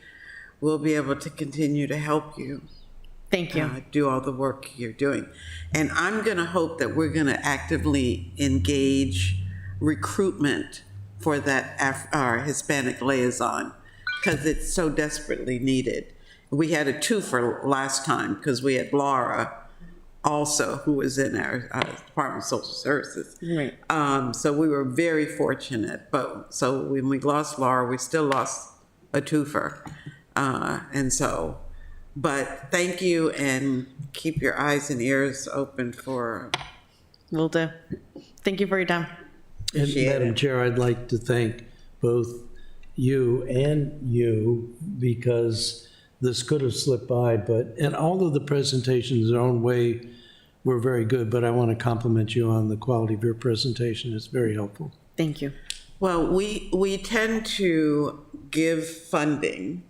we'll be able to continue to help you. Thank you. Do all the work you're doing. And I'm going to hope that we're going to actively engage recruitment for that our Hispanic liaison, because it's so desperately needed. We had a twofer last time because we had Laura also, who was in our Department of Social Services. Right. So we were very fortunate. But so when we lost Laura, we still lost a twofer. But thank you, and keep your eyes and ears open for. Will do. Thank you for your time. And Appreciate Madam it. Chair, I'd like to thank both you and you, because this could have slipped by, and all of the presentations their own way were very good, but I want to compliment you on the quality of your presentation. It's very helpful. Thank you. Well, we tend to give funding,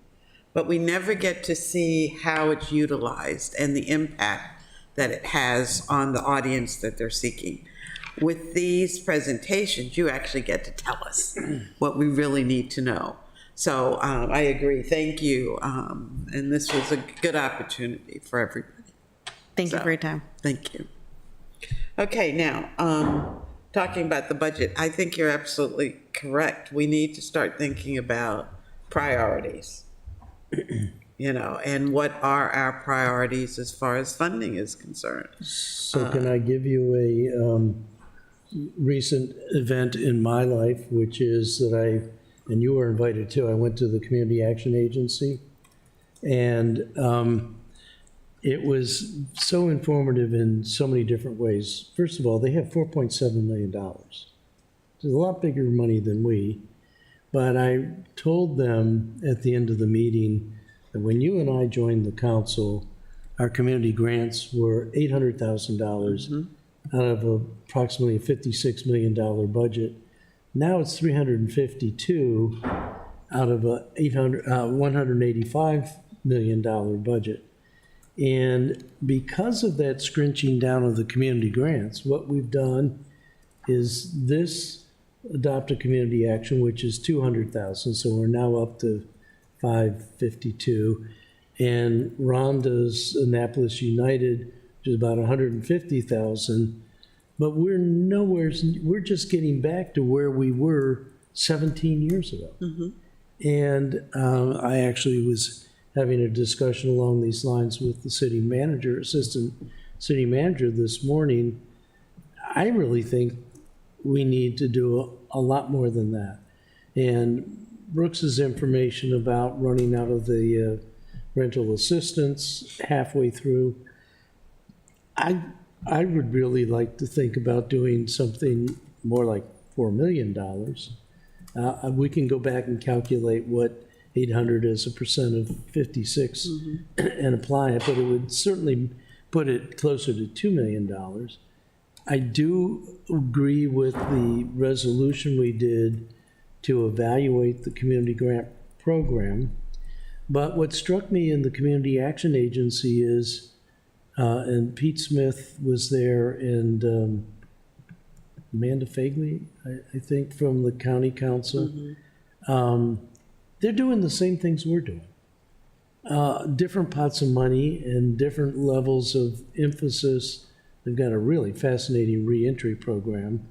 but we never get to see how it's utilized and the impact that it has on the audience that they're seeking. With these presentations, you actually get to tell us what we really need to know. So I agree. Thank you. And this was a good opportunity for everybody. Thank you for your time. Thank you. Okay, now, talking about the budget, I think you're absolutely correct. We need to start thinking about priorities, you know, and what are our priorities as far as funding is concerned. So can I give you a recent event in my life, which is that and you were invited too, I went to the Community Action Agency, and it was so informative in so many different ways. First of all, they have $4.7 million. It's a lot bigger money than we, but I told them at the end of the meeting that when you and I joined the council, our community grants were $800,000 out of approximately a $56 million budget. Now it's 352 out of a $185 million budget. And because of that scrunching down of the community grants, what we've done is this adopt a community action, which is 200,000. So we're now up to 552. And Rhonda's Annapolis United, which is about 150,000. But we're just getting back to where we were 17 years ago. And I actually was having a discussion along these lines with the city manager, assistant city manager this morning. I really think we need to do a lot more than that. And Brooks's information about running out of the rental assistance halfway through, I would really like to think about doing something more like $4 million. We can go back and calculate what 800 as a percent of 56 and apply it, but it would certainly put it closer to $2 million. I do agree with the resolution we did to evaluate the community grant program. But what struck me in the Community Action Agency is, and Pete Smith was there, and Amanda Fagley, I think, from the county council. They're doing the same things we're doing. Different pots of money and different levels of emphasis. They've got a really fascinating reentry program.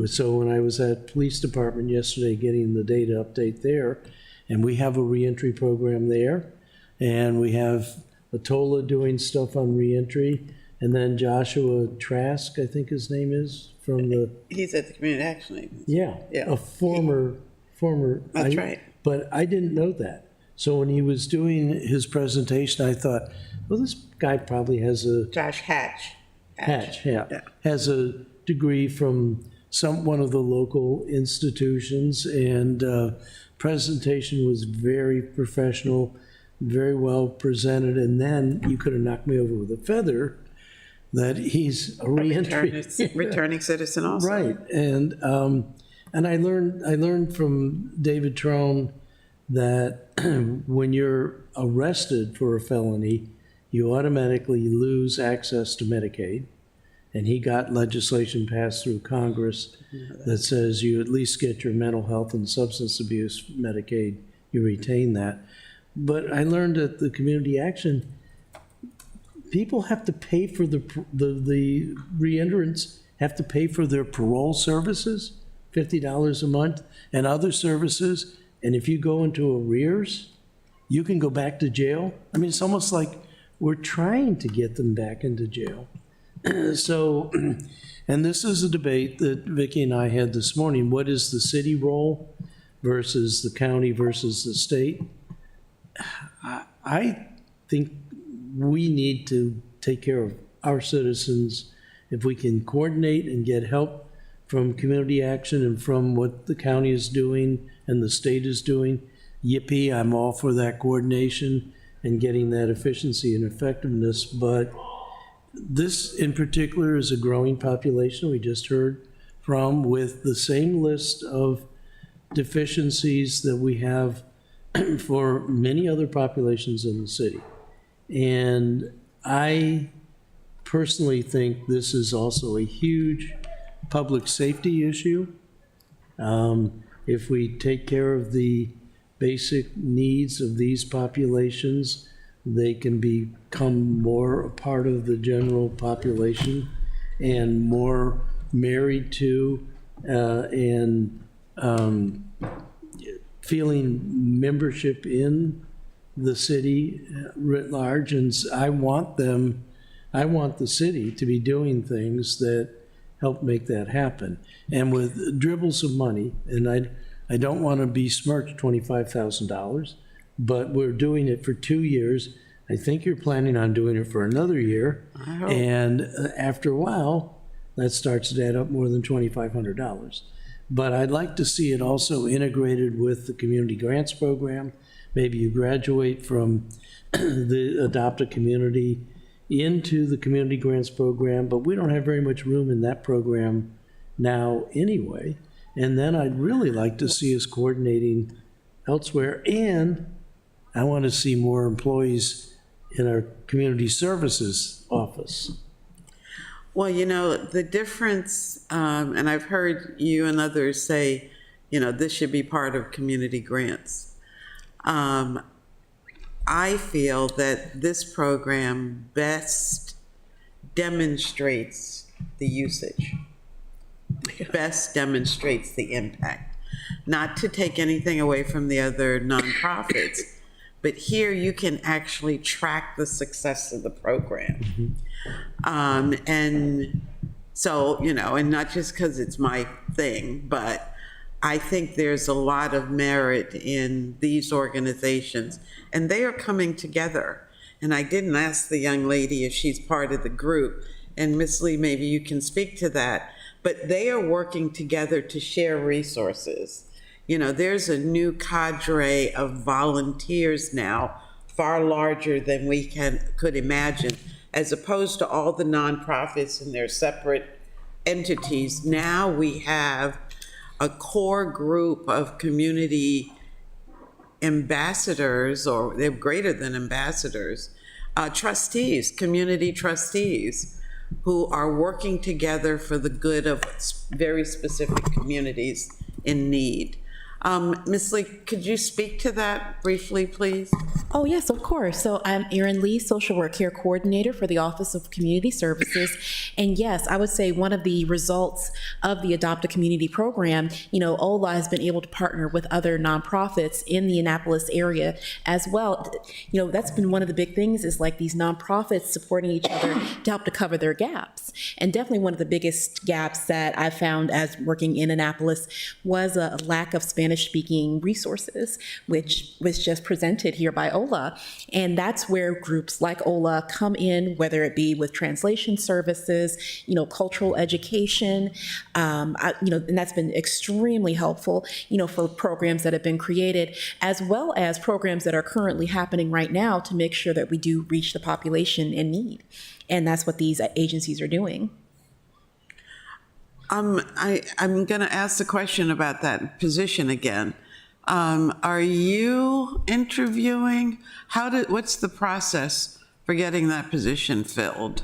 So when I was at police department yesterday getting the data update there, and we have a reentry program there, and we have Atola doing stuff on reentry, and then Joshua Trask, I think his name is, from the... He's at the Community Action Agency. Yeah, a former... That's right. But I didn't know that. So when he was doing his presentation, I thought, well, this guy probably has a... Josh Hatch. Hatch, yeah. Has a degree from one of the local institutions, and presentation was very professional, very well presented, and then you could have knocked me over with a feather that he's a returning citizen also. Right, and I learned from David Trone that when you're arrested for a felony, you automatically lose access to Medicaid. And he got legislation passed through Congress that says you at least get your mental health and substance abuse Medicaid, you retain that. But I learned at the Community Action, people have to pay for the reentrants have to pay for their parole services, $50 a month, and other services. And if you go into arrears, you can go back to jail. I mean, it's almost like we're trying to get them back into jail. So, and this is a debate that Vicki and I had this morning. What is the city role versus the county versus the state? I think we need to take care of our citizens. If we can coordinate and get help from Community Action and from what the county is doing and the state is doing, yippee, I'm all for that coordination and getting that efficiency and effectiveness. But this in particular is a growing population we just heard from, with the same list of deficiencies that we have for many other populations in the city. And I personally think this is also a huge public safety issue. If we take care of the basic needs of these populations, they can become more a part of the general population and more married to and feeling membership in the city writ large. And I want the city to be doing things that help make that happen. And with dribbles of money, and I don't want to besmirch $25,000, but we're doing it for 2 years. I think you're planning on doing it for another year. I hope. And after a while, that starts to add up more than $2,500. But I'd like to see it also integrated with the community grants program. Maybe you graduate from the Adopt a Community into the community grants program, but we don't have very much room in that program now anyway. And then I'd really like to see us coordinating elsewhere, and I want to see more employees in our community services office. Well, you know, the difference, and I've heard you and others say, you know, this should be part of community grants. I feel that this program best demonstrates the usage, best demonstrates the impact. Not to take anything away from the other nonprofits, but here you can actually track the success of the program. And so, you know, and not just because it's my thing, but I think there's a lot of merit in these organizations, and they are coming together. And I didn't ask the young lady if she's part of the group, and Ms. Lee, maybe you can speak to that, but they are working together to share resources. You know, there's a new cadre of volunteers now, far larger than we could imagine, as opposed to all the nonprofits and their separate entities, now we have a core group of community ambassadors, or they're greater than ambassadors, trustees, community trustees, who are working together for the good of very specific communities in need. Ms. Lee, could you speak to that briefly, please? Oh, yes, of course. So I'm Erin Lee, Social Work Care Coordinator for the Office of Community Services. And yes, I would say one of the results of the Adopt a Community program, OLA has been able to partner with other nonprofits in the Annapolis area as well. That's been one of the big things, is like these nonprofits supporting each other to help to cover their gaps. And definitely one of the biggest gaps that I found as working in Annapolis was a lack of Spanish-speaking resources, which was just presented here by OLA. And that's where groups like OLA come in, whether it be with translation services, cultural education, and that's been extremely helpful, for programs that have been created, as well as programs that are currently happening right now to make sure that we do reach the population in need. And that's what these agencies are doing. I'm going to ask the question about that position again. Are you interviewing? What's the process for getting that position filled?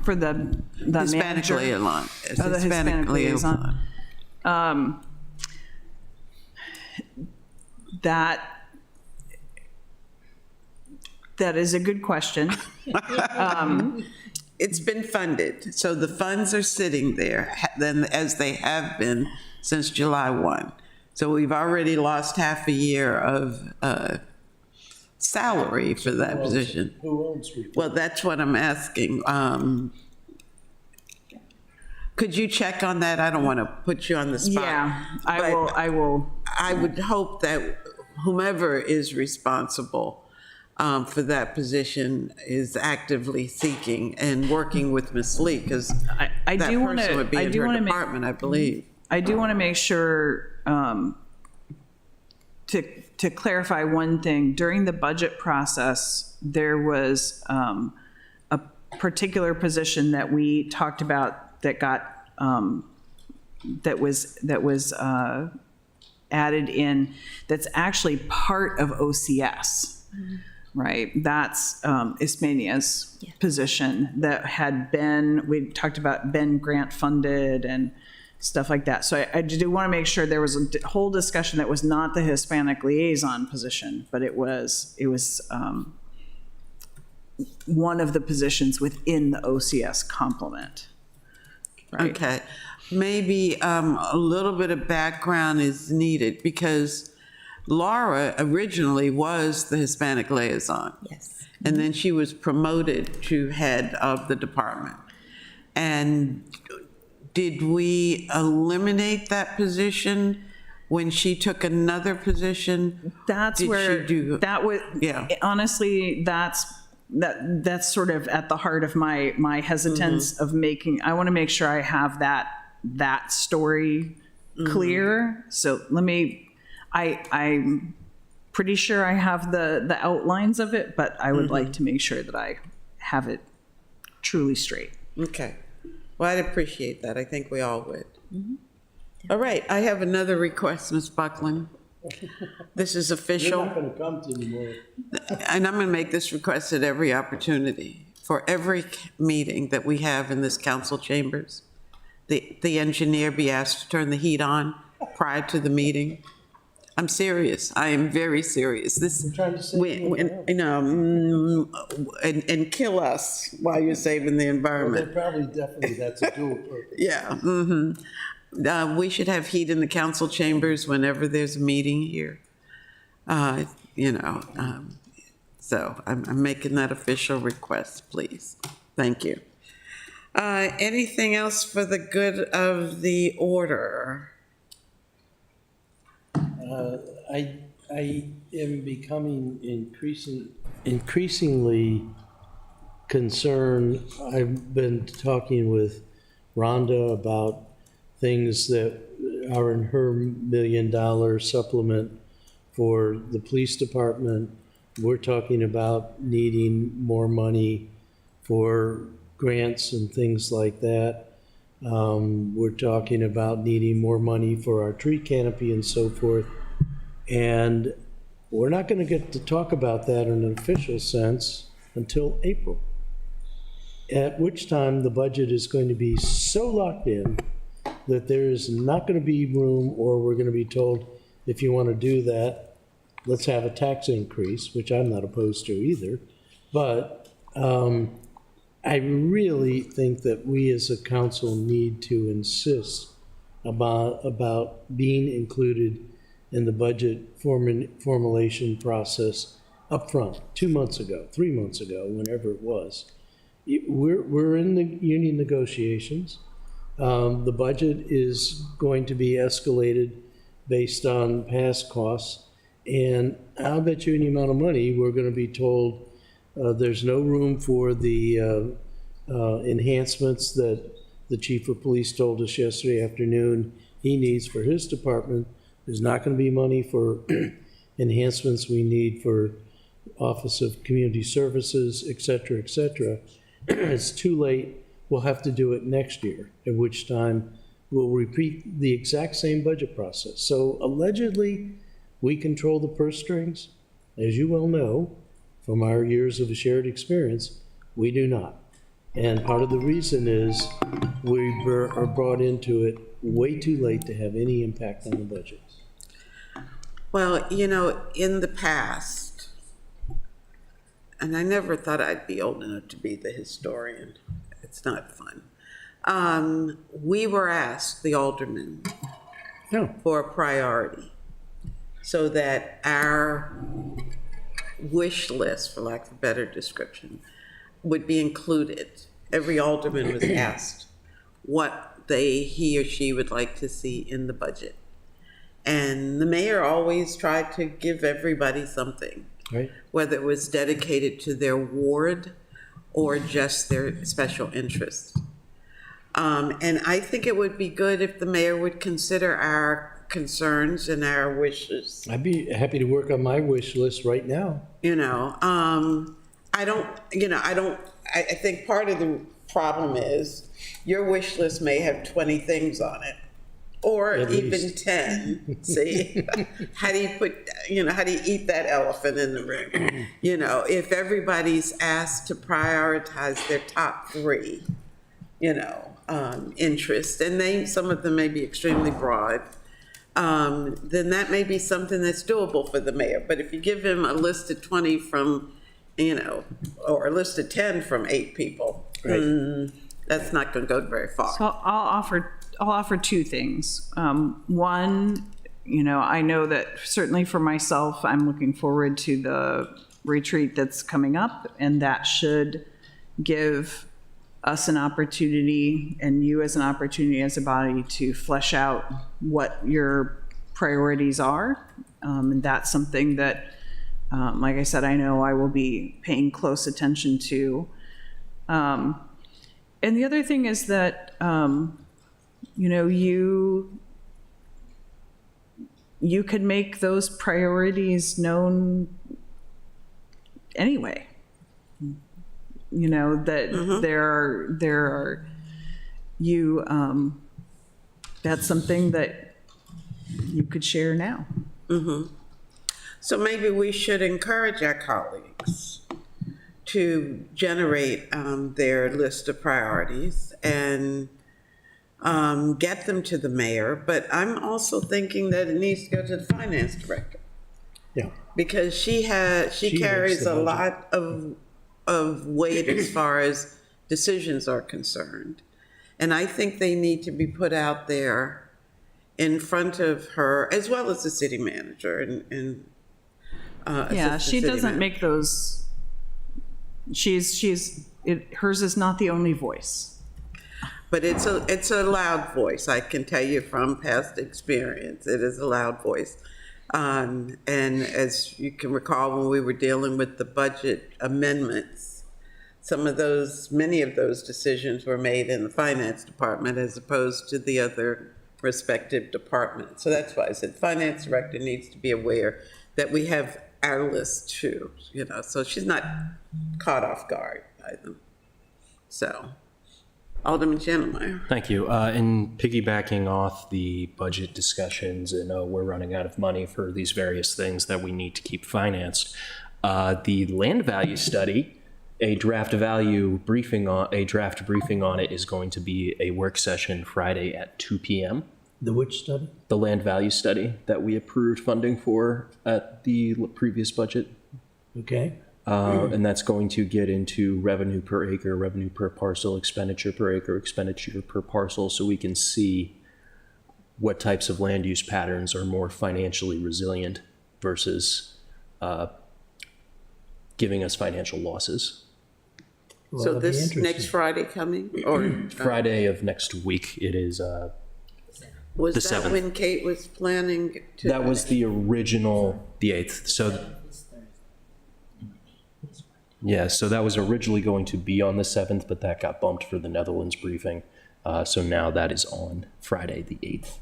For the Hispanic manager? liaison. Oh, the Hispanic liaison. That is a good question. It's been funded, so the funds are sitting there, then, as they have been since July 1. So we've already lost half a year of salary for that position. Who owns it? Well, that's what I'm asking. Could you check on that? I don't want to put you on the spot. Yeah, I will. I would hope that whomever is responsible for that position is actively seeking and working with Ms. Lee, because that person would be in her department, I believe. I do want to make sure to clarify one thing. During the budget process, there was a particular position that we talked about that got that was added in. That's actually part of OCS. Mm-hmm. Right, that's Ismenia's position that had been, we talked about been grant funded and stuff like that. So I do want to make sure there was a whole discussion that was not the Hispanic liaison position, but it was one of the positions within the OCS complement. Right? Okay, maybe a little bit of background is needed, because Laura originally was the Hispanic liaison. Yes. And then she was promoted to head of the department. And did we eliminate that position when she took another position? That's Did where she do, that was. Yeah. Honestly, that's sort of at the heart of my hesitance of making. I want to make sure I have that story clear. So let me. I'm pretty sure I have the outlines of it, but I would like to make sure that I have it truly straight. Okay. Well, I'd appreciate that. I think we all would. All right, I have another request, Ms. Buckland. This is official. You're not going to come to anymore. And I'm going to make this request at every opportunity. For every meeting that we have in this council chambers, the engineer be asked to turn the heat on prior to the meeting. I'm serious. I am very serious. This, and kill us while you're saving the environment. Definitely, that's a dual purpose. Yeah. We should have heat in the council chambers whenever there's a meeting here. So I'm making that official request, please. Thank you. Anything else for the good of the order? I am becoming increasingly concerned. I've been talking with Rhonda about things that are in her $1 million supplement for the police department. We're talking about needing more money for grants and things like that. We're talking about needing more money for our tree canopy and so forth. And we're not going to get to talk about that in an official sense until April, at which time the budget is going to be so locked in that there is not going to be room, or we're going to be told, if you want to do that, let's have a tax increase, which I'm not opposed to either. But I really think that we as a council need to insist about being included in the budget formulation process up front, 2 months ago, 3 months ago, whenever it was. We're in the union negotiations. The budget is going to be escalated based on past costs. And I'll bet you any amount of money, we're going to be told there's no room for the enhancements that the chief of police told us yesterday afternoon he needs for his department. There's not going to be money for enhancements we need for Office of Community Services, et cetera, et cetera. It's too late. We'll have to do it next year, at which time we'll repeat the exact same budget process. So allegedly, we control the purse strings. As you well know, from our years of shared experience, we do not. And part of the reason is we are brought into it way too late to have any impact on the budget. Well, you know, in the past, and I never thought I'd be old enough to be the historian. It's not fun. We were asked, the aldermen, for a priority so that our wish list, for lack of a better description, would be included. Every alderman was asked what he or she would like to see in the budget. And the mayor always tried to give everybody something, right? Whether it was dedicated to their ward or just their special interest. And I think it would be good if the mayor would consider our concerns and our wishes. I'd be happy to work on my wish list right now. You know, I think part of the problem is your wish list may have 20 things on it, or At even least 10. See, how do you eat that elephant in the room? You know, if everybody's asked to prioritize their top 3, interests, and some of them may be extremely broad, then that may be something that's doable for the mayor. But if you give him a list of 20 from, or a list of 10 from 8 people, right, that's not going to go very far. So I'll offer 2 things. One, I know that certainly for myself, I'm looking forward to the retreat that's coming up, and that should give us an opportunity, and you as an opportunity as a body, to flesh out what your priorities are. And that's something that, like I said, I know I will be paying close attention to. And the other thing is that, you could make those priorities known anyway. That there are that's something that you could share now. Mm-hmm. So maybe we should encourage our colleagues to generate their list of priorities and get them to the mayor. But I'm also thinking that it needs to go to the finance director. Yeah. Because she carries a lot of weight as far as decisions are concerned. And I think they need to be put out there in front of her, as well as the city manager and she doesn't make those. Hers is not the only voice. But it's a loud voice. I can tell you from past experience, it is a loud voice. And as you can recall, when we were dealing with the budget amendments, many of those decisions were made in the finance department as opposed to the other respective departments. So that's why I said finance director needs to be aware that we have our list too, so she's not caught off guard by them. So, Alderman Chandler. Thank you. In piggybacking off the budget discussions, and we're running out of money for these various things that we need to keep financed. The land value study, a draft briefing on it is going to be a work session Friday at 2 p.m. The which study? The land value study that we approved funding for at the previous budget. Okay. And that's going to get into revenue per acre, revenue per parcel, expenditure per acre, expenditure per parcel, so we can see what types of land use patterns are more financially resilient versus giving us financial losses. Well, So that'd be this next interesting. Friday coming, or Friday of next week, it is. was the that 7th. when Kate was planning to? That was the original, the 8th. So. Yeah, so that was originally going to be on the 7th, but that got bumped for the Netherlands briefing. So now that is on Friday, the 8th.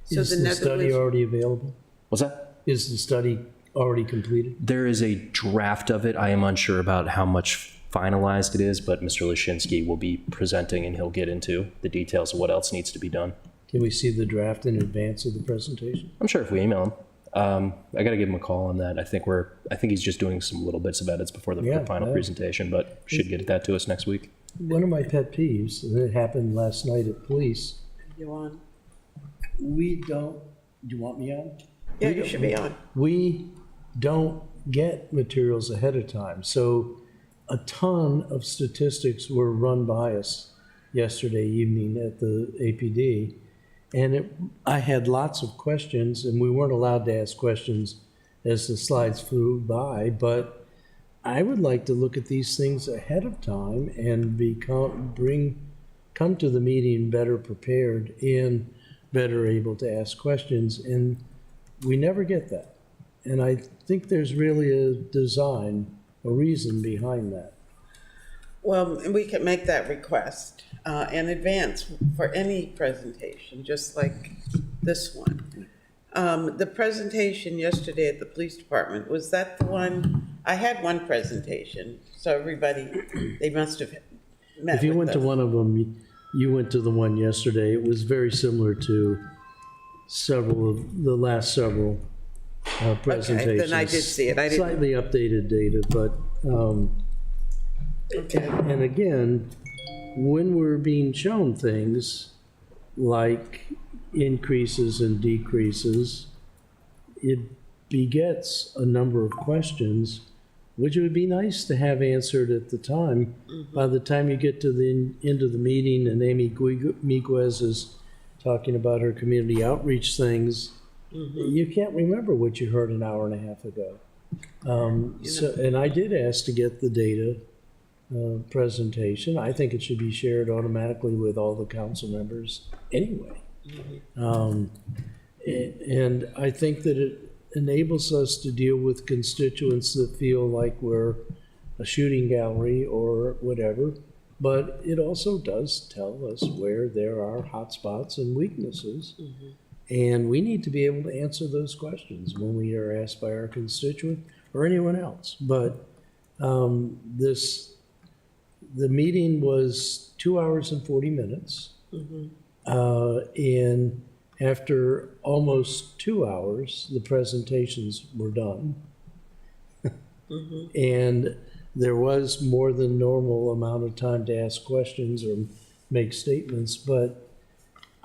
So Is the study Netherlands- already available? What's that? Is the study already completed? There is a draft of it. I am unsure about how much finalized it is, but Mr. Lashinsky will be presenting and he'll get into the details of what else needs to be done. Can we see the draft in advance of the presentation? I'm sure if we email him. I got to give him a call on that. I think he's just doing some little bits of edits before the Yeah, final yeah. presentation, but should get that to us next week. One of my pet peeves, and it happened last night at police, You on? we don't, do you want me on? Yeah, you should be on. We don't get materials ahead of time. So a ton of statistics were run by us yesterday evening at the APD. And I had lots of questions, and we weren't allowed to ask questions as the slides flew by, but I would like to look at these things ahead of time and come to the meeting better prepared and better able to ask questions, and we never get that. And I think there's really a reason behind that. Well, we can make that request in advance for any presentation, just like this one. The presentation yesterday at the police department, was that the one? I had one presentation, so everybody, they must have met If you with went to us. one of them, you went to the one yesterday. It was very similar to the last several presentations. then I did see it. I didn't- Slightly updated data, but, Okay. and again, when we're being shown things like increases and decreases, it begets a number of questions, which would be nice to have answered at the time. By the time you get to the end of the meeting and Amy Miguez is talking about her community outreach things, you can't remember what you heard an hour and a half ago. And I did ask to get the data presentation. I think it should be shared automatically with all the council members anyway. And I think that it enables us to deal with constituents that feel like we're a shooting gallery or whatever, but it also does tell us where there are hot spots and weaknesses. And we need to be able to answer those questions when we are asked by our constituent or anyone else. But the meeting was 2 hours and 40 minutes. And after almost 2 hours, the presentations were done. And there was more than normal amount of time to ask questions or make statements, but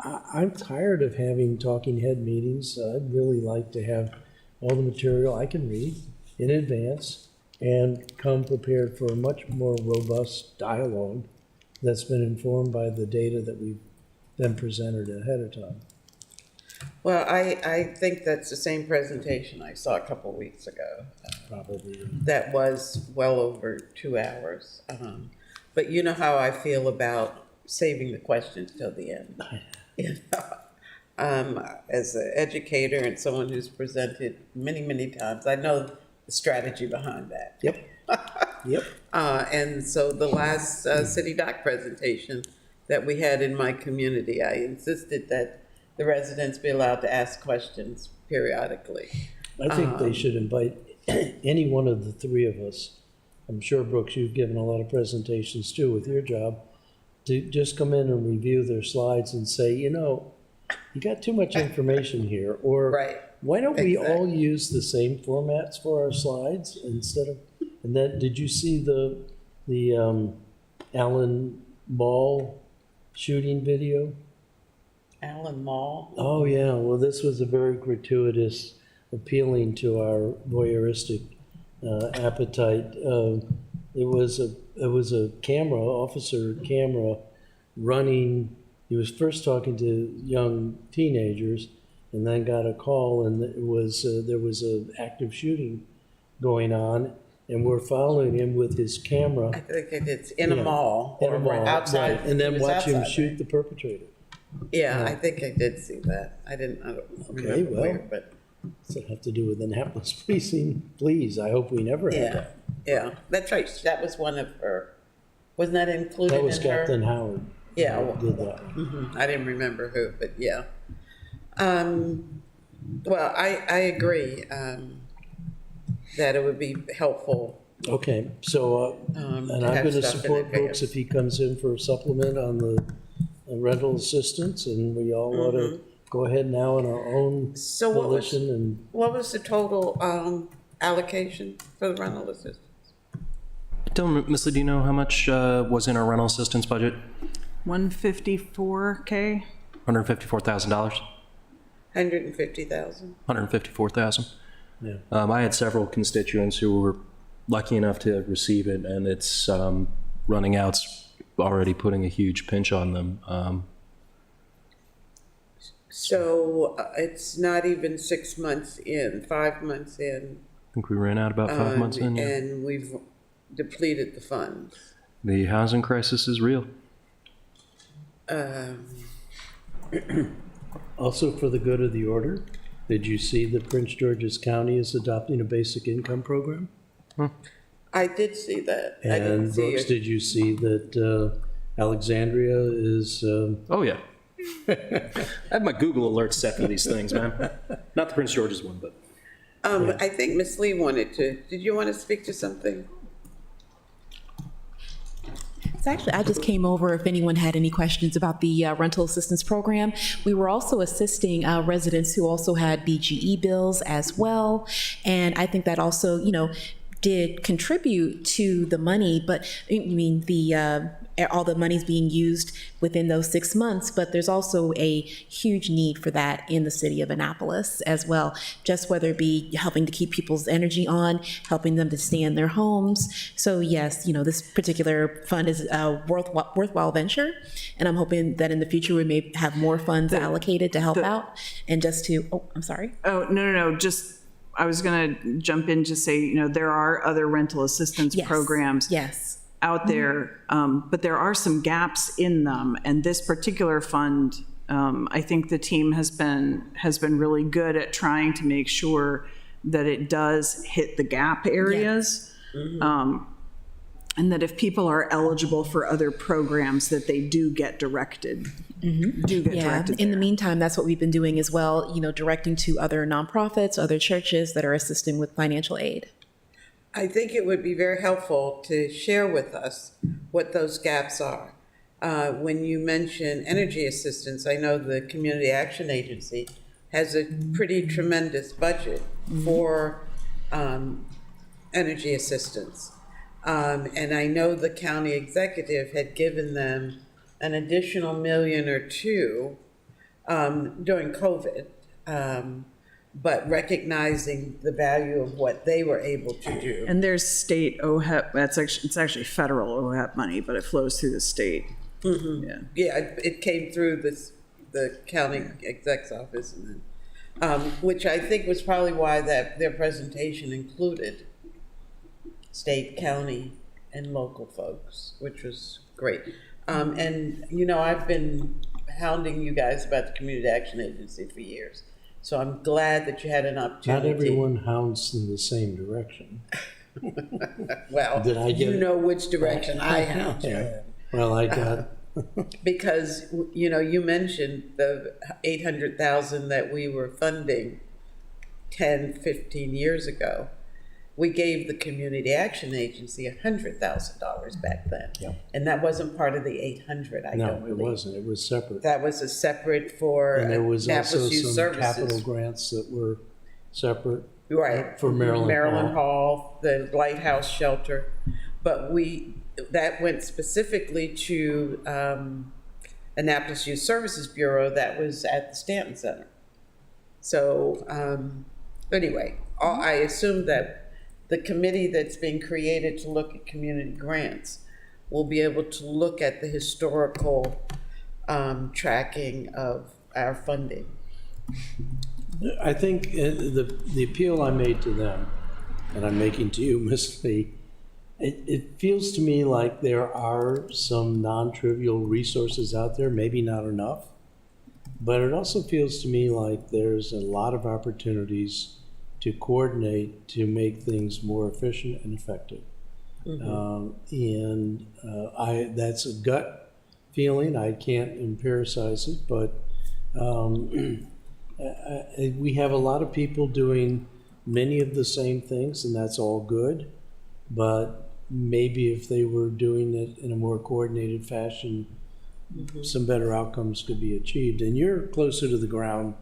I'm tired of having talking head meetings. I'd really like to have all the material I can read in advance and come prepared for a much more robust dialogue that's been informed by the data that we've been presented ahead of time. Well, I think that's the same presentation I saw a couple of weeks ago. Probably. That was well over 2 hours. But you know how I feel about saving the questions till the end. You know? As an educator and someone who's presented many, many times, I know the strategy behind that. Yep. Yep. And so the last city doc presentation that we had in my community, I insisted that the residents be allowed to ask questions periodically. I think they should invite any one of the three of us I'm sure, Brooks, you've given a lot of presentations too with your job, to just come in and review their slides and say, you know, you got too much information here, or Right. why don't we all Exactly. use the same formats for our slides instead of, and then, did you see the Allen Ball shooting video? Allen Mall. Oh, yeah, well, this was a very gratuitous, appealing to our voyeuristic appetite. It was a camera, officer camera, running. He was first talking to young teenagers, and then got a call, and there was an active shooting going on, and we're following him with his camera. I think it's in a Yeah, mall in a or mall, outside. right, and then it was watch him outside, shoot right? the perpetrator. Yeah, I think I did see that. I don't remember well. where, but Does it have to do with Annapolis precinct? Please, I hope we never have yeah, that. yeah, that's right. That was one of her. Wasn't that included That was in Captain her? Howard. Yeah, who did that. Mhm. I didn't remember who, but yeah. Well, I agree that it would be helpful. Okay, so, and to I'm have going to stuff in support Brooks advance. if he comes in for a supplement on the rental assistance, and we all ought to go ahead now on our own So what was- volition and. What was the total allocation for the rental assistance? Miss Lee, do you know how much was in our rental assistance budget? $154K. $154,000. 150,000. 154,000. Yeah. I had several constituents who were lucky enough to receive it, and it's running out's already putting a huge pinch on them. So it's not even 6 months in, 5 months in. I think we ran out about 5 months in. Yeah. And we've depleted the funds. The housing crisis is real. Also, for the good of the order, did you see that Prince George's County is adopting a basic income program? I did see that. I didn't And see Brooks, it. did you see that Alexandria is, Oh, yeah. I have my Google alerts set for these things, man. Not the Prince George's one, but. I think Ms. Lee wanted to. Did you want to speak to something? So actually, I just came over if anyone had any questions about the rental assistance program. We were also assisting residents who also had BGE bills as well. And I think that also, did contribute to the money, but I mean, all the money's being used within those 6 months, but there's also a huge need for that in the city of Annapolis as well. Just whether it be helping to keep people's energy on, helping them to stay in their homes. So yes, this particular fund is a worthwhile venture, and I'm hoping that in the future we may have more funds allocated to help out. And just to, I'm sorry. Oh, no. Just, I was going to jump in to say, there are other rental assistance Yes. programs. Yes. Out there, but there are some gaps in them. And this particular fund, I think the team has been really good at trying to make sure that it does hit the gap areas. And that if people are eligible for other programs, that they do get directed. Directed In the there. meantime, that's what we've been doing as well, directing to other nonprofits, other churches that are assisting with financial aid. I think it would be very helpful to share with us what those gaps are. When you mention energy assistance, I know the Community Action Agency has a pretty tremendous budget for energy assistance. And I know the county executive had given them an additional $1 million or $2 million during COVID. But recognizing the value of what they were able to do. And there's state OHEP, it's actually federal OHEP money, but it flows through the state. Yeah. Yeah, it came through the county exec's office, and then, which I think was probably why their presentation included state, county, and local folks, which was great. And I've been hounding you guys about the Community Action Agency for years. So I'm glad that you had an opportunity. Not everyone hounds in the same direction. Well, Did I get you it? know which direction I hound you. Yeah. Well, I got, Because, you mentioned the 800,000 that we were funding 10, 15 years ago. we gave the Community Action Agency $100,000 back then. Yep. And that wasn't part of the 800, I No, don't it believe. wasn't. It was separate. That was a separate for And there was also Annapolis Youth some capital Services. grants that were separate. Right. For Maryland Hall, the Lighthouse Shelter. But that went specifically to Annapolis Youth Services Bureau that was at the Stanton Center. So anyway, I assume that the committee that's being created to look at community grants will be able to look at the historical tracking of our funding. I think the appeal I made to them, and I'm making to you, Ms. Lee, it feels to me like there are some non-trivial resources out there, maybe not enough, but it also feels to me like there's a lot of opportunities to coordinate to make things more efficient and effective. That's a gut feeling. I can't empiricize it, but we have a lot of people doing many of the same things, and that's all good. But maybe if they were doing it in a more coordinated fashion, some better outcomes could be achieved. And you're closer to the ground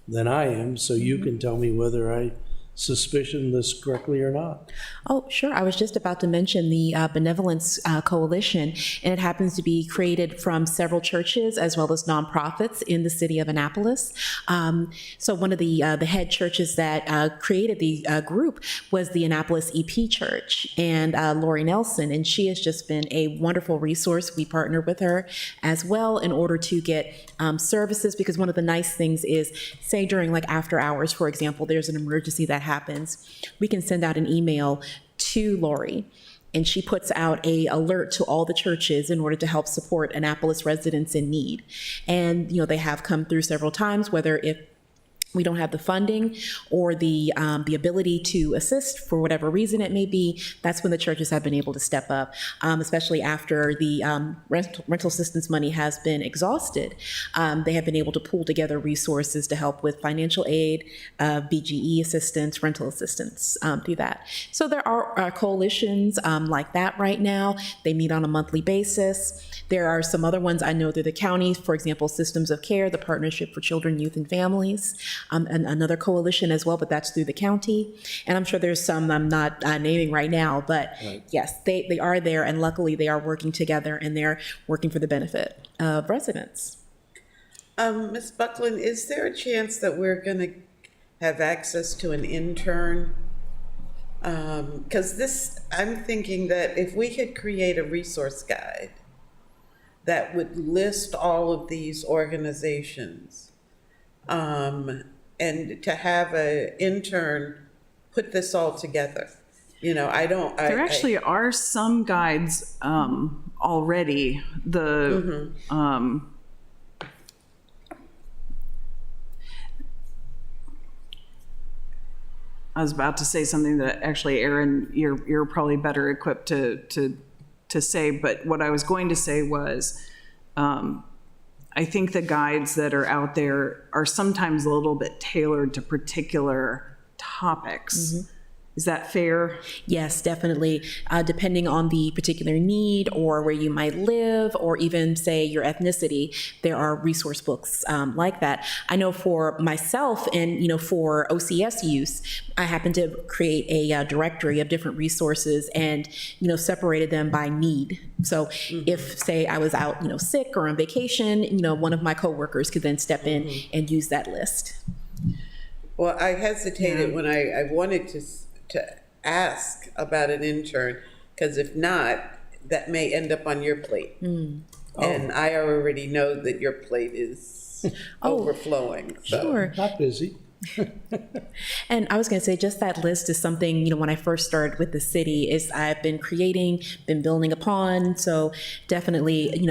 than I am, so you can tell me whether I suspicion this correctly or not. Oh, sure. I was just about to mention the Benevolence Coalition, and it happens to be created from several churches as well as nonprofits in the city of Annapolis. So one of the head churches that created the group was the Annapolis EP Church, and Lori Nelson, and she has just been a wonderful resource. We partnered with her as well in order to get services, because one of the nice things is, say during like after hours, for example, there's an emergency that happens, we can send out an email to Lori, and she puts out a alert to all the churches in order to help support Annapolis residents in need. And they have come through several times, whether if we don't have the funding or the ability to assist for whatever reason it may be, that's when the churches have been able to step up, especially after the rental assistance money has been exhausted. They have been able to pool together resources to help with financial aid, BGE assistance, rental assistance through that. So there are coalitions like that right now. They meet on a monthly basis. There are some other ones I know through the county, for example, Systems of Care, the Partnership for Children, Youth, and Families, and another coalition as well, but that's through the county. And I'm sure there's some I'm not naming right now, but right. Yes, they are there, and luckily they are working together, and they're working for the benefit of residents. Ms. Buckland, is there a chance that we're going to have access to an intern? Because I'm thinking that if we could create a resource guide that would list all of these organizations, and to have an intern put this all together. There actually are some guides already. I was about to say something that actually, Aaron, you're probably better equipped to say, but what I was going to say was, I think the guides that are out there are sometimes a little bit tailored to particular topics. Is that fair? Yes, definitely. Depending on the particular need or where you might live, or even say your ethnicity, there are resource books like that. I know for myself and for OCS use, I happened to create a directory of different resources and separated them by need. So if say I was out sick or on vacation, one of my coworkers could then step in and use that list. Well, I hesitated when I wanted to ask about an intern, because if not, that may end up on your plate. And I already know that your plate is overflowing. So. Sure. Not busy. And I was going to say, just that list is something, when I first started with the city, is I've been been building upon. So definitely,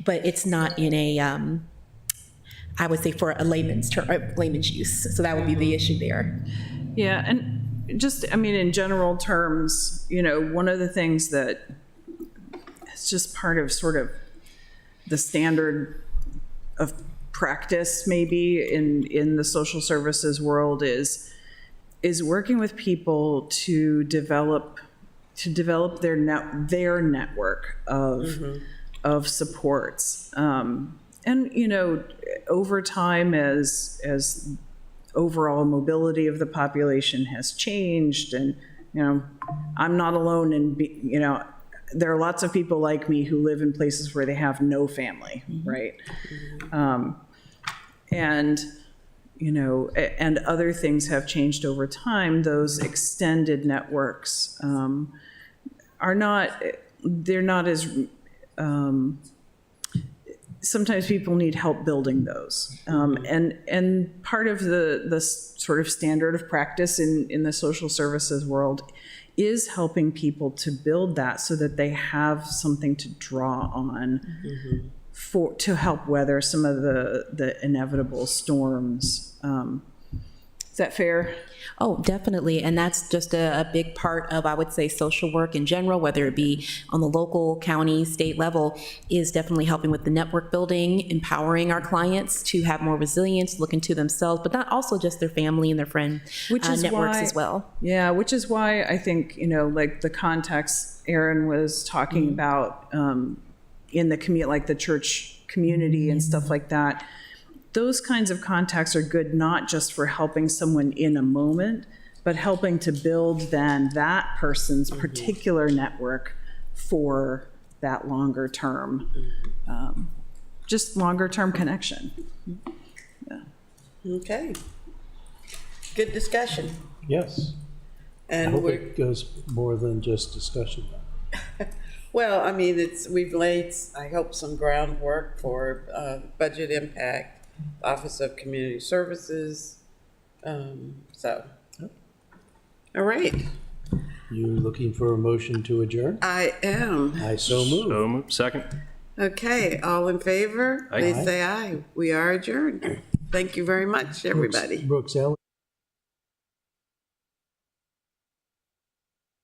but it's not in a, I would say for a layman's use. So that would be the issue there. Yeah. And just, in general terms, one of the things that is just part of sort of the standard of practice maybe in the social services world is is working with people to develop their network of supports. And over time, as overall mobility of the population has changed, and I'm not alone in there are lots of people like me who live in places where they have no family, right? And and other things have changed over time. Those extended networks they're not as, sometimes people need help building those. And part of the sort of standard of practice in the social services world is helping people to build that so that they have something to draw on to help weather some of the inevitable storms. Is that fair? Oh, definitely. And that's just a big part of, I would say, social work in general, whether it be on the local, county, state level, is definitely helping with the network building, empowering our clients to have more resilience, look into themselves, but not also just their family and their friend networks as well. Yeah, which is why I think, like the context Erin was talking about in the like the church community and stuff like that. Those kinds of contacts are good, not just for helping someone in a moment, but helping to build then that person's particular network for that longer term, just longer term connection. Yeah. Okay. Good discussion. Yes. I And hope we're, it goes more than just discussion. well, I mean, we've laid, I hope, some groundwork for budget impact, Office of Community Services. So, all right. You looking for a motion to adjourn? I am. I so move. Second. Okay, all in favor? Aye. Please say aye. We are adjourned. Thank you very much, everybody. Brooks Ellis.